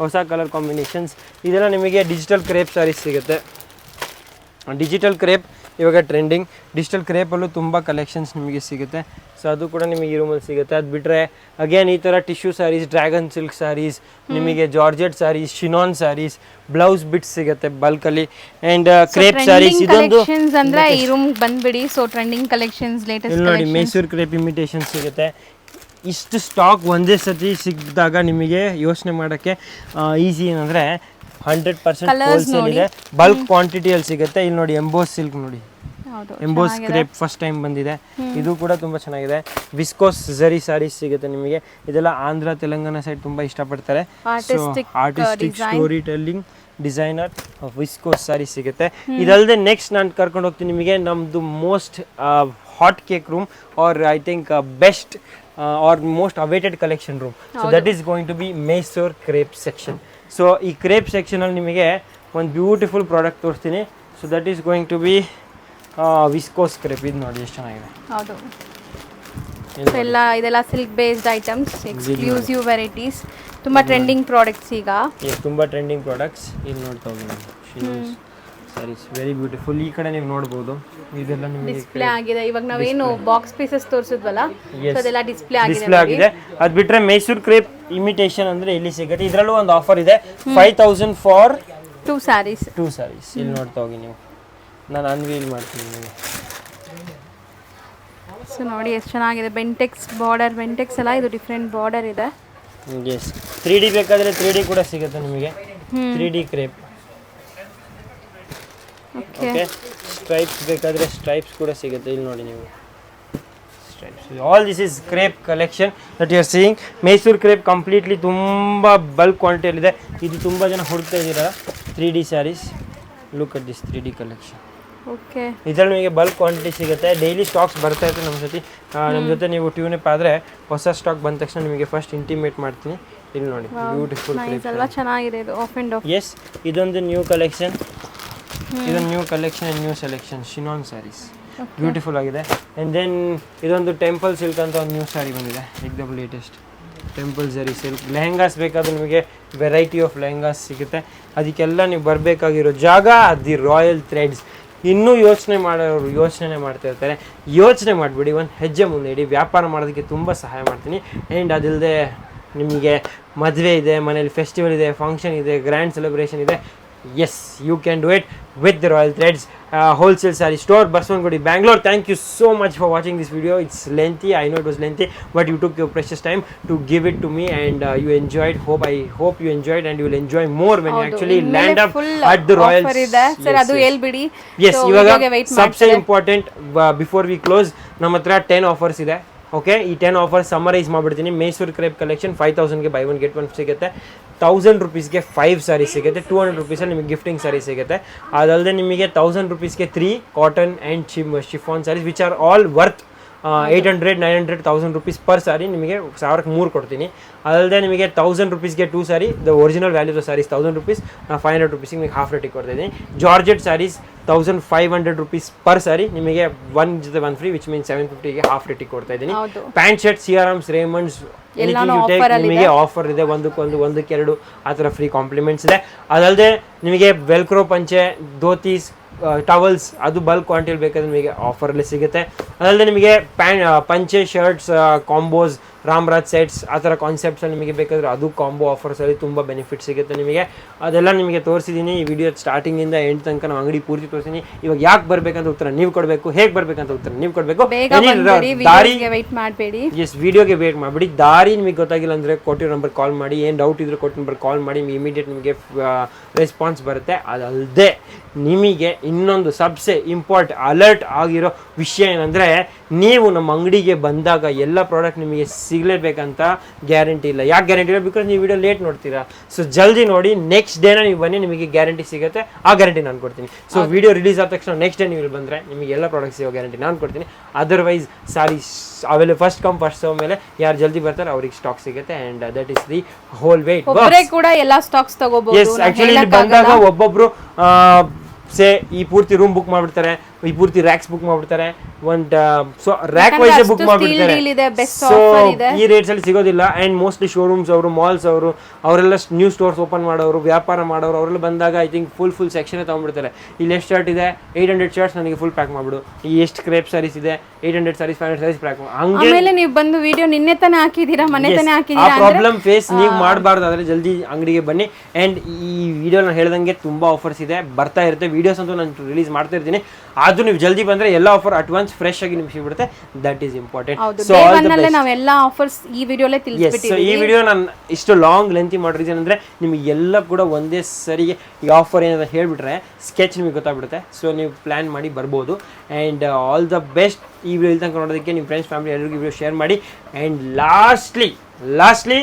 S2: ಹೊಸ ಕಲರ್ ಕಾಂಬಿನೇಷನ್ಸ್. ಇದೆಲ್ಲ ನಿಮಗೆ ಡಿಜಿಟಲ್ ಕ್ರೇಪ್ ಸ್ಯಾರೀಸ್ ಸಿಗುತ್ತೆ. ಡಿಜಿಟಲ್ ಕ್ರೇಪ್ ಇವಾಗ ಟ್ರೆಂಡಿಂಗ್. ಡಿಜಿಟಲ್ ಕ್ರೇಪಲ್ಲೂ ತುಂಬ ಕಲೆಕ್ಷನ್ಸ್ ನಿಮಗೆ ಸಿಗುತ್ತೆ. ಸೊ ಅದು ಕೂಡ ನಿಮಗೆ ಈ ರೂಮಲ್ಲಿ ಸಿಗುತ್ತೆ. ಅದು ಬಿಟ್ಟರೆ ಅಗೇನ್ ಈ ಥರ tissue sarees, dragon silk sarees, ನಿಮಗೆ georgette sarees, chinon sarees, blouse bits ಸಿಗುತ್ತೆ ಬಲ್ಕಲ್ಲಿ. ಆ್ಯಂಡ್ ಕ್ರೇಪ್ ಸ್ಯಾರೀಸ್ ಇದೊಂದು
S1: ಅಂದ್ರೆ ಈ ರೂಮ್ ಬಂದ್ಬಿಡಿ. ಸೊ ಟ್ರೆಂಡಿಂಗ್ ಕಲೆಕ್ಷನ್ಸ್, ಲೇಟೆಸ್ಟ್
S2: ಇಲ್ಲಿ ನೋಡಿ ಮೈಸೂರು ಕ್ರೇಪ್ ಇಮಿಟೇಷನ್ ಸಿಗುತ್ತೆ. ಇಷ್ಟು ಸ್ಟಾಕ್ ಒಂದೇ ಸತಿ ಸಿಕ್ಕಿದಾಗ ನಿಮಗೆ ಯೋಚನೆ ಮಾಡೋಕ್ಕೆ ಈಸಿ. ಏನಂದರೆ 100% ಹೋಲ್ಸೇಲ್ ಇದೆ, ಬಲ್ಕ್ ಕ್ವಾಂಟಿಟಿಯಲ್ಲಿ ಸಿಗುತ್ತೆ. ಇಲ್ಲಿ ನೋಡಿ ಎಂಬೋಸ್ ಸಿಲ್ಕ್ ನೋಡಿ, ಎಂಬೋಸ್ ಕ್ರೇಪ್ ಫಸ್ಟ್ ಟೈಮ್ ಬಂದಿದೆ. ಇದು ಕೂಡ ತುಂಬ ಚೆನ್ನಾಗಿದೆ. ವಿಸ್ಕೋಸ್ ಝರಿ ಸ್ಯಾರೀಸ್ ಸಿಗುತ್ತೆ ನಿಮಗೆ. ಇದೆಲ್ಲ ಆಂಧ್ರ ತೆಲಂಗಾಣ ಸೈಡ್ ತುಂಬ ಇಷ್ಟಪಡ್ತಾರೆ. Artistic story telling designer viscose sari ಸಿಗುತ್ತೆ. ಇದಲ್ಲದೆ ನೆಕ್ಸ್ಟ್ ನಾನು ಕರ್ಕೊಂಡು ಹೋಗ್ತೀನಿ ನಿಮಗೆ ನಮ್ಮದು most hot cake room, or I think best or most awaited collection room. So that is going to be Mysore crepe section. So ಈ ಕ್ರೇಪ್ ಸೆಕ್ಷನಲ್ಲಿ ನಿಮಗೆ ಒಂದು ಬ್ಯೂಟಿಫುಲ್ ಪ್ರಾಡಕ್ಟ್ ತೋರಿಸ್ತೀನಿ. So that is going to be viscose crepe. ಇದು ನೋಡಿ ಎಷ್ಟು ಚೆನ್ನಾಗಿದೆ.
S1: ಹೌದು, ಇದೆಲ್ಲ silk based items, exclusive varieties, ತುಂಬ ಟ್ರೆಂಡಿಂಗ್ ಪ್ರಾಡಕ್ಟ್ಸ್ ಈಗ.
S2: ತುಂಬ ಟ್ರೆಂಡಿಂಗ್ ಪ್ರಾಡಕ್ಟ್ಸ್ ಇಲ್ಲಿ ನೋಡ್ತಾ ಹೋಗಿ. Saris very beautiful. ಈ ಕಡೆ ನೀವು ನೋಡ್ಬೋದು, ಇದೆಲ್ಲ ನಿಮಗೆ
S1: ಡಿಸ್ಪ್ಲೇ ಆಗಿದೆ. ಇವಾಗ ನಾವೇನು ಬಾಕ್ಸ್ ಪೀಸಸ್ ತೋರಿಸಿದ್ವಲ್ಲ, ಅದೆಲ್ಲ ಡಿಸ್ಪ್ಲೇ
S2: ಆಗಿದೆ. ಅದು ಬಿಟ್ಟರೆ ಮೈಸೂರು ಕ್ರೇಪ್ ಇಮಿಟೇಷನ್ ಅಂದರೆ ಇಲ್ಲಿ ಸಿಗುತ್ತೆ. ಇದರಲ್ಲೂ ಒಂದು ಆಫರ್ ಇದೆ, 5000 ಫಾರ್
S1: 2 ಸ್ಯಾರೀಸ್.
S2: ಇಲ್ಲಿ ನೋಡ್ತಾ ಹೋಗಿ ನೀವು, ನಾನು ಅನ್ವೀಲ್ ಮಾಡ್ತೀನಿ ನಿಮಗೆ.
S1: ಸೊ ನೋಡಿ ಎಷ್ಟು ಚೆನ್ನಾಗಿದೆ. ಬೆಂಟೆಕ್ಸ್ ಬಾರ್ಡರ್, ಬೆಂಟೆಕ್ಸ್ ಎಲ್ಲ ಇದು ಡಿಫ್ರೆಂಟ್ ಬಾರ್ಡರ್ ಇದೆ.
S2: ಎಸ್, 3D ಬೇಕಾದರೆ 3D ಕೂಡ ಸಿಗುತ್ತೆ ನಿಮಗೆ. 3D crepe. ಓಕೆ, ಸ್ಟ್ರೈಪ್ಸ್ ಬೇಕಾದರೆ ಸ್ಟ್ರೈಪ್ಸ್ ಕೂಡ ಸಿಗುತ್ತೆ. ಇಲ್ಲಿ ನೋಡಿ ನೀವು stripes. All this is crepe collection that you are seeing. Mysore crepe completely ತುಂಬ ಬಲ್ಕ್ ಕ್ವಾಂಟಿಟಿಯಲ್ಲಿದೆ. ಇದು ತುಂಬ ಜನ ಹುಡುಕ್ತಾ ಇದ್ದೀರಾ 3D saris. Look at this 3D collection.
S1: Okay,
S2: ಇದರಲ್ಲಿ ನಿಮಗೆ ಬಲ್ಕ್ ಕ್ವಾಂಟಿಟಿ ಸಿಗುತ್ತೆ. ಡೈಲಿ ಸ್ಟಾಕ್ಸ್ ಬರ್ತಾ ಇರುತ್ತೆ ನಮ್ಮ ಜೊತೆ ನೀವು ಟ್ಯೂನಪ್ ಆದರೆ ಹೊಸ ಸ್ಟಾಕ್ ಬಂದ ತಕ್ಷಣ ನಿಮಗೆ ಫಸ್ಟ್ ಇಂಟಿಮೇಟ್ ಮಾಡ್ತೀನಿ. ಇಲ್ಲಿ ನೋಡಿ ಬ್ಯೂಟಿಫುಲ್ ಕ್ರೇಪ್.
S1: ಎಲ್ಲ ಚೆನ್ನಾಗಿದೆ ಇದು, ಆಫ್ ಅಂಡ್ ಆಫ್.
S2: ಎಸ್, ಇದೊಂದು ನ್ಯೂ ಕಲೆಕ್ಷನ್. ಇದೊಂದು new collection new selection chinon sarees beautiful ಆಗಿದೆ. ಆ್ಯಂಡ್ ದೆನ್ ಇದೊಂದು ಟೆಂಪಲ್ ಸಿಲ್ಕ್ ಅಂತ ಒಂದು ನ್ಯೂ ಸ್ಯಾರಿ ಬಂದಿದೆ, ಎಕ್ದಮ್ latest temple saree silk. Lehengas ಬೇಕಾದ್ರೆ ನಿಮಗೆ ವೆರೈಟಿ ಆಫ್ ಲೆಹಂಗಾಸ್ ಸಿಗುತ್ತೆ. ಅದಕ್ಕೆಲ್ಲ ನೀವು ಬರಬೇಕಾಗಿರೋ ಜಾಗ ದಿ ರಾಯಲ್ ಥ್ರೆಡ್ಸ್. ಇನ್ನೂ ಯೋಚನೆ ಮಾಡೋರು ಯೋಚನೆ ಮಾಡ್ತಾ ಇರ್ತಾರೆ, ಯೋಚನೆ ಮಾಡಿಬಿಡಿ, ಒಂದು ಹೆಜ್ಜೆ ಮುಂದೆ ಇಡಿ. ವ್ಯಾಪಾರ ಮಾಡೋದಕ್ಕೆ ತುಂಬ ಸಹಾಯ ಮಾಡ್ತೀನಿ. ಆ್ಯಂಡ್ ಅದಿಲ್ಲದೆ ನಿಮಗೆ ಮದುವೆ ಇದೆ, ಮನೇಲಿ ಫೆಸ್ಟಿವಲ್ ಇದೆ, ಫಂಕ್ಷನ್ ಇದೆ, ಗ್ರ್ಯಾಂಡ್ ಸೆಲೆಬ್ರೇಷನ್ ಇದೆ, yes you can do it with the Royal Threads wholesale saree store, Baswangudi, Bangalore. Thank you so much for watching this video. It's lengthy, I know it was lengthy, but you took your precious time to give it to me, and you enjoyed. I hope you enjoyed, and you will enjoy more when you actually land up at the Royal.
S1: Sir, adu helbidi.
S2: Yes, ivaga सबसे important before we close ನಮ್ಮ ಹತ್ರ 10 offers ಇದೆ. Okay, ಈ 10 offer summarise ಮಾಡಿಬಿಡ್ತೀನಿ. Mysuru crepe collection 5000ಗೆ buy one get one ಸಿಗುತ್ತೆ. 1000 rupeesಗೆ 5 ಸ್ಯಾರಿ ಸಿಗುತ್ತೆ. 200 rupeesಲ್ಲಿ ನಿಮಗೆ ಗಿಫ್ಟಿಂಗ್ ಸ್ಯಾರಿ ಸಿಗುತ್ತೆ. ಅದಲ್ಲದೆ ನಿಮಗೆ 1000 rupeesಗೆ 3 cotton and chiffon sarees which are all worth 800, 900, 1000 rupees per saree. ನಿಮಗೆ 1000ಕ್ಕೆ 3 ಕೊಡ್ತೀನಿ. ಅದಲ್ಲದೆ ನಿಮಗೆ 1000 rupeesಗೆ 2 ಸ್ಯಾರಿ, the original value of sarees 1000 rupees, 500 rupeesಗೆ ನಿಮಗೆ ಹಾಫ್ ರೇಟಿಗೆ ಕೊಡ್ತಾಯಿದ್ದೀನಿ. Georgette sarees 1500 rupees per saree, ನಿಮಗೆ 1 ಜೊತೆ 1 ಫ್ರೀ, ವಿಚ್ ಮೀನ್ಸ್ 750ಗೆ ಹಾಫ್ ರೇಟಿಗೆ ಕೊಡ್ತಾ ಇದ್ದೀನಿ. ಪ್ಯಾಂಟ್ ಶರ್ಟ್, ಸಿಆರ್ಎಮ್ಸ್, ರೇಮಂಡ್ಸ್, ನಿಮಗೆ ಆಫರ್ ಇದೆ. ಒಂದಕ್ಕೆ 2 ಆ ಥರ ಫ್ರೀ ಕಾಂಪ್ಲಿಮೆಂಟ್ಸ್ ಇದೆ. ಅದಲ್ಲದೆ ನಿಮಗೆ ವೆಲ್ಕ್ರೋ ಪಂಚೆ, ಧೋತೀಸ್, ಟವಲ್ಸ್ ಅದು ಬಲ್ಕ್ ಕ್ವಾಂಟಿಟಿ ಬೇಕಾದ್ರೆ ನಿಮಗೆ ಆಫರಲ್ಲಿ ಸಿಗುತ್ತೆ. ಅದಲ್ಲದೆ ನಿಮಗೆ ಪಂಚೆ, ಶರ್ಟ್ಸ್, ಕಾಂಬೋಸ್, ರಾಮ್ರಾಜ್ ಸೆಟ್ಸ್ ಆ ಥರ ಕಾನ್ಸೆಪ್ಟ್ಸಲ್ಲಿ ನಿಮಗೆ ಬೇಕಾದರೆ ಅದು ಕಾಂಬೋ ಆಫರ್ಸಲ್ಲಿ ತುಂಬ ಬೆನಿಫಿಟ್ ಸಿಗುತ್ತೆ ನಿಮಗೆ. ಅದೆಲ್ಲ ನಿಮಗೆ ತೋರಿಸಿದ್ದೀನಿ ಈ ವಿಡಿಯೋ ಸ್ಟಾರ್ಟಿಂಗಿಂದ ಎಂಡ್ ತನಕ ನಾವು ಅಂಗಡಿ ಪೂರ್ತಿ ತೋರಿಸಿದ್ದೀನಿ. ಇವಾಗ ಯಾಕೆ ಬರಬೇಕಂತ ಉತ್ತರ ನೀವು ಕೊಡಬೇಕು, ಹೇಗೆ ಬರಬೇಕಂತ ಉತ್ತರ ನೀವು ಕೊಡಬೇಕು. ದಾರಿ ಎಸ್, ವಿಡಿಯೋಗೆ ವೇಟ್ ಮಾಡಿಬಿಡಿ. ದಾರಿ ನಿಮಗೆ ಗೊತ್ತಾಗಿಲ್ಲ ಅಂದರೆ ಕೊಟ್ಟಿರೋ ನಂಬರ್ ಕಾಲ್ ಮಾಡಿ. ಏನು ಡೌಟ್ ಇದ್ದರೆ ಕೊಟ್ಟಿರೋ ನಂಬರ್ ಕಾಲ್ ಮಾಡಿ, ಇಮಿಡಿಯೇಟ್ ನಿಮಗೆ ರೆಸ್ಪಾನ್ಸ್ ಬರುತ್ತೆ. ಅದಲ್ಲದೆ ನಿಮಗೆ ಇನ್ನೊಂದು ಸಬ್ಸೆ ಅಲರ್ಟ್ ಆಗಿರೋ ವಿಷಯ ಏನಂದರೆ, ನೀವು ನಮ್ಮ ಅಂಗಡಿಗೆ ಬಂದಾಗ ಎಲ್ಲ ಪ್ರಾಡಕ್ಟ್ ನಿಮಗೆ ಸಿಗಲೇಬೇಕಂತ ಗ್ಯಾರಂಟಿ ಇಲ್ಲ. ಯಾಕೆ ಗ್ಯಾರಂಟಿ ಇಲ್ಲ? ಬಿಕಾಸ್ ನೀವು ವಿಡಿಯೋ ಲೇಟ್ ನೋಡ್ತೀರಾ. ಸೊ ಜಲ್ದಿ ನೋಡಿ, ನೆಕ್ಸ್ಟ್ ಡೇನ ನೀವು ಬನ್ನಿ, ನಿಮಗೆ ಗ್ಯಾರಂಟಿ ಸಿಗುತ್ತೆ. ಆ ಗ್ಯಾರಂಟಿ ನಾನು ಕೊಡ್ತೀನಿ. ಸೊ ವಿಡಿಯೋ ರಿಲೀಸ್ ಆದ ತಕ್ಷಣ ನೆಕ್ಸ್ಟ್ ಡೇ ನೀವು ಬಂದರೆ ನಿಮಗೆ ಎಲ್ಲ ಪ್ರಾಡಕ್ಟ್ ಸಿಗೋ ಗ್ಯಾರಂಟಿ ನಾನು ಕೊಡ್ತೀನಿ. ಅದರ್ವೈಸ್ ಸಾರೀಸ್ ಅವೆಲ್ಲ ಫಸ್ಟ್ ಕಮ್ ಫಸ್ಟ್ ಸರ್ವ್ ಮೇಲೆ ಯಾರು ಜಲ್ದಿ ಬರ್ತಾರೆ ಅವ್ರಿಗೆ ಸ್ಟಾಕ್ ಸಿಗುತ್ತೆ. And that is the whole wait.
S1: ಕೂಡ ಎಲ್ಲ ಸ್ಟಾಕ್ಸ್ ತಗೋಬಹುದು.
S2: ಎಸ್, ಆಕ್ಚುಲಿ ಇಲ್ಲಿ ಬಂದಾಗ ಒಬ್ಬೊಬ್ರು ಈ ಪೂರ್ತಿ ರೂಮ್ ಬುಕ್ ಮಾಡ್ಬಿಡ್ತಾರೆ, ಈ ಪೂರ್ತಿ ರ್ಯಾಕ್ಸ್ ಬುಕ್ ಮಾಡ್ಬಿಡ್ತಾರೆ, ಒಂದು ಸೊ ರ್ಯಾಕ್ ವೈಸ್ ಬುಕ್ ಮಾಡ್ಬಿಡ್ತಾರೆ. ಸೊ ಈ ರೇಟ್ಸ್ ಅಲ್ಲಿ ಸಿಗೋದಿಲ್ಲ. ಅಂಡ್ ಮೋಸ್ಟ್ಲಿ ಶೋರೂಮ್ಸ್ ಅವರು, ಮಾಲ್ಸ್ ಅವರು, ಅವರೆಲ್ಲ ನ್ಯೂ ಸ್ಟೋರ್ಸ್ ಓಪನ್ ಮಾಡೋರು, ವ್ಯಾಪಾರ ಮಾಡೋರು, ಅವರೆಲ್ಲ ಬಂದಾಗ ಐ ಥಿಂಕ್ ಫುಲ್ ಸೆಕ್ಷನ್ ತಗೊಂಡ್ಬಿಡ್ತಾರೆ. ಇಲ್ಲಿ ಎಷ್ಟು ಶರ್ಟ್ ಇದೆ, 800 ಶರ್ಟ್ಸ್ ನನಗೆ ಫುಲ್ ಪ್ಯಾಕ್ ಮಾಡ್ಬಿಡು. ಈ ಎಷ್ಟು ಕ್ರೇಪ್ ಸ್ಯಾರೀಸ್ ಇದೆ, 800 ಸ್ಯಾರೀಸ್, 500 ಸ್ಯಾರೀಸ್ ಪ್ಯಾಕ್ ಮಾಡಿ. ಹಂಗೆ
S1: ನೀವು ಬಂದು ವಿಡಿಯೋ ನಿನ್ನೆ ತಾನೇ ಹಾಕಿದೀರಾ, ಮನೆ ತಾನೇ ಹಾಕಿದೀರಾ,
S2: ಆ ಪ್ರಾಬ್ಲಮ್ ಫೇಸ್ ನೀವು ಮಾಡಬಾರ್ದು. ಆದರೆ ಜಲ್ದಿ ಅಂಗಡಿಗೆ ಬನ್ನಿ. ಅಂಡ್ ಈ ವಿಡಿಯೋ ನಾನು ಹೇಳ್ದಂಗೆ ತುಂಬಾ ಆಫರ್ಸ್ ಇದೆ, ಬರ್ತಾ ಇರುತ್ತೆ. ವಿಡಿಯೋಸ್ ಅಂತೂ ನಾನು ರಿಲೀಸ್ ಮಾಡ್ತಾ ಇರ್ತೀನಿ. ಅದು ನೀವು ಜಲ್ದಿ ಬಂದ್ರೆ ಎಲ್ಲ ಆಫರ್ ಅಡ್ವಾನ್ಸ್ ಫ್ರೆಶ್ ಆಗಿ ನಿಮ್ಗೆ ಸಿಗ್ಬಿಡುತ್ತೆ. That is important.
S1: ಸೊ ನಾವೆಲ್ಲ ಆಫರ್ಸ್ ಈ ವಿಡಿಯೋಲೇ ತಿಳಿಸ್ಬಿಟ್ಟಿದ್ದೀವಿ.
S2: ಈ ವಿಡಿಯೋ ನಾನು ಇಷ್ಟು ಲಾಂಗ್ ಲೆಂತಿ ಮಾಡೋ ರೀಸನ್ ಅಂದ್ರೆ ನಿಮಗೆ ಎಲ್ಲ ಕೂಡ ಒಂದೇ ಸರಿಗೆ ಈ ಆಫರ್ ಏನಂತ ಹೇಳ್ಬಿಟ್ರೆ ಸ್ಕೆಚ್ ನಿಮಗೆ ಗೊತ್ತಾಗ್ಬಿಡುತ್ತೆ. ಸೊ ನೀವು ಪ್ಲಾನ್ ಮಾಡಿ ಬರ್ಬೋದು. And all the best. ಈ ವಿಡಿಯೋ ತನಕ ನೋಡೋದಕ್ಕೆ ನಿಮ್ಮ ಫ್ರೆಂಡ್ಸ್, ಫ್ಯಾಮಿಲಿ ಎಲ್ಲರಿಗೂ ವಿಡಿಯೋ ಶೇರ್ ಮಾಡಿ. ಆ್ಯಂಡ್ ಲಾಸ್ಟ್ಲಿ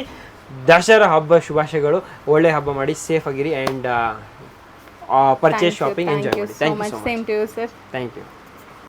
S2: ದಸರಾ ಹಬ್ಬ ಶುಭಾಶಯಗಳು. ಒಳ್ಳೆ ಹಬ್ಬ ಮಾಡಿ, ಸೇಫ್ ಆಗಿರಿ. And purchase shopping, enjoy.
S1: Thank you so much. Same to you, sir.
S2: Thank you.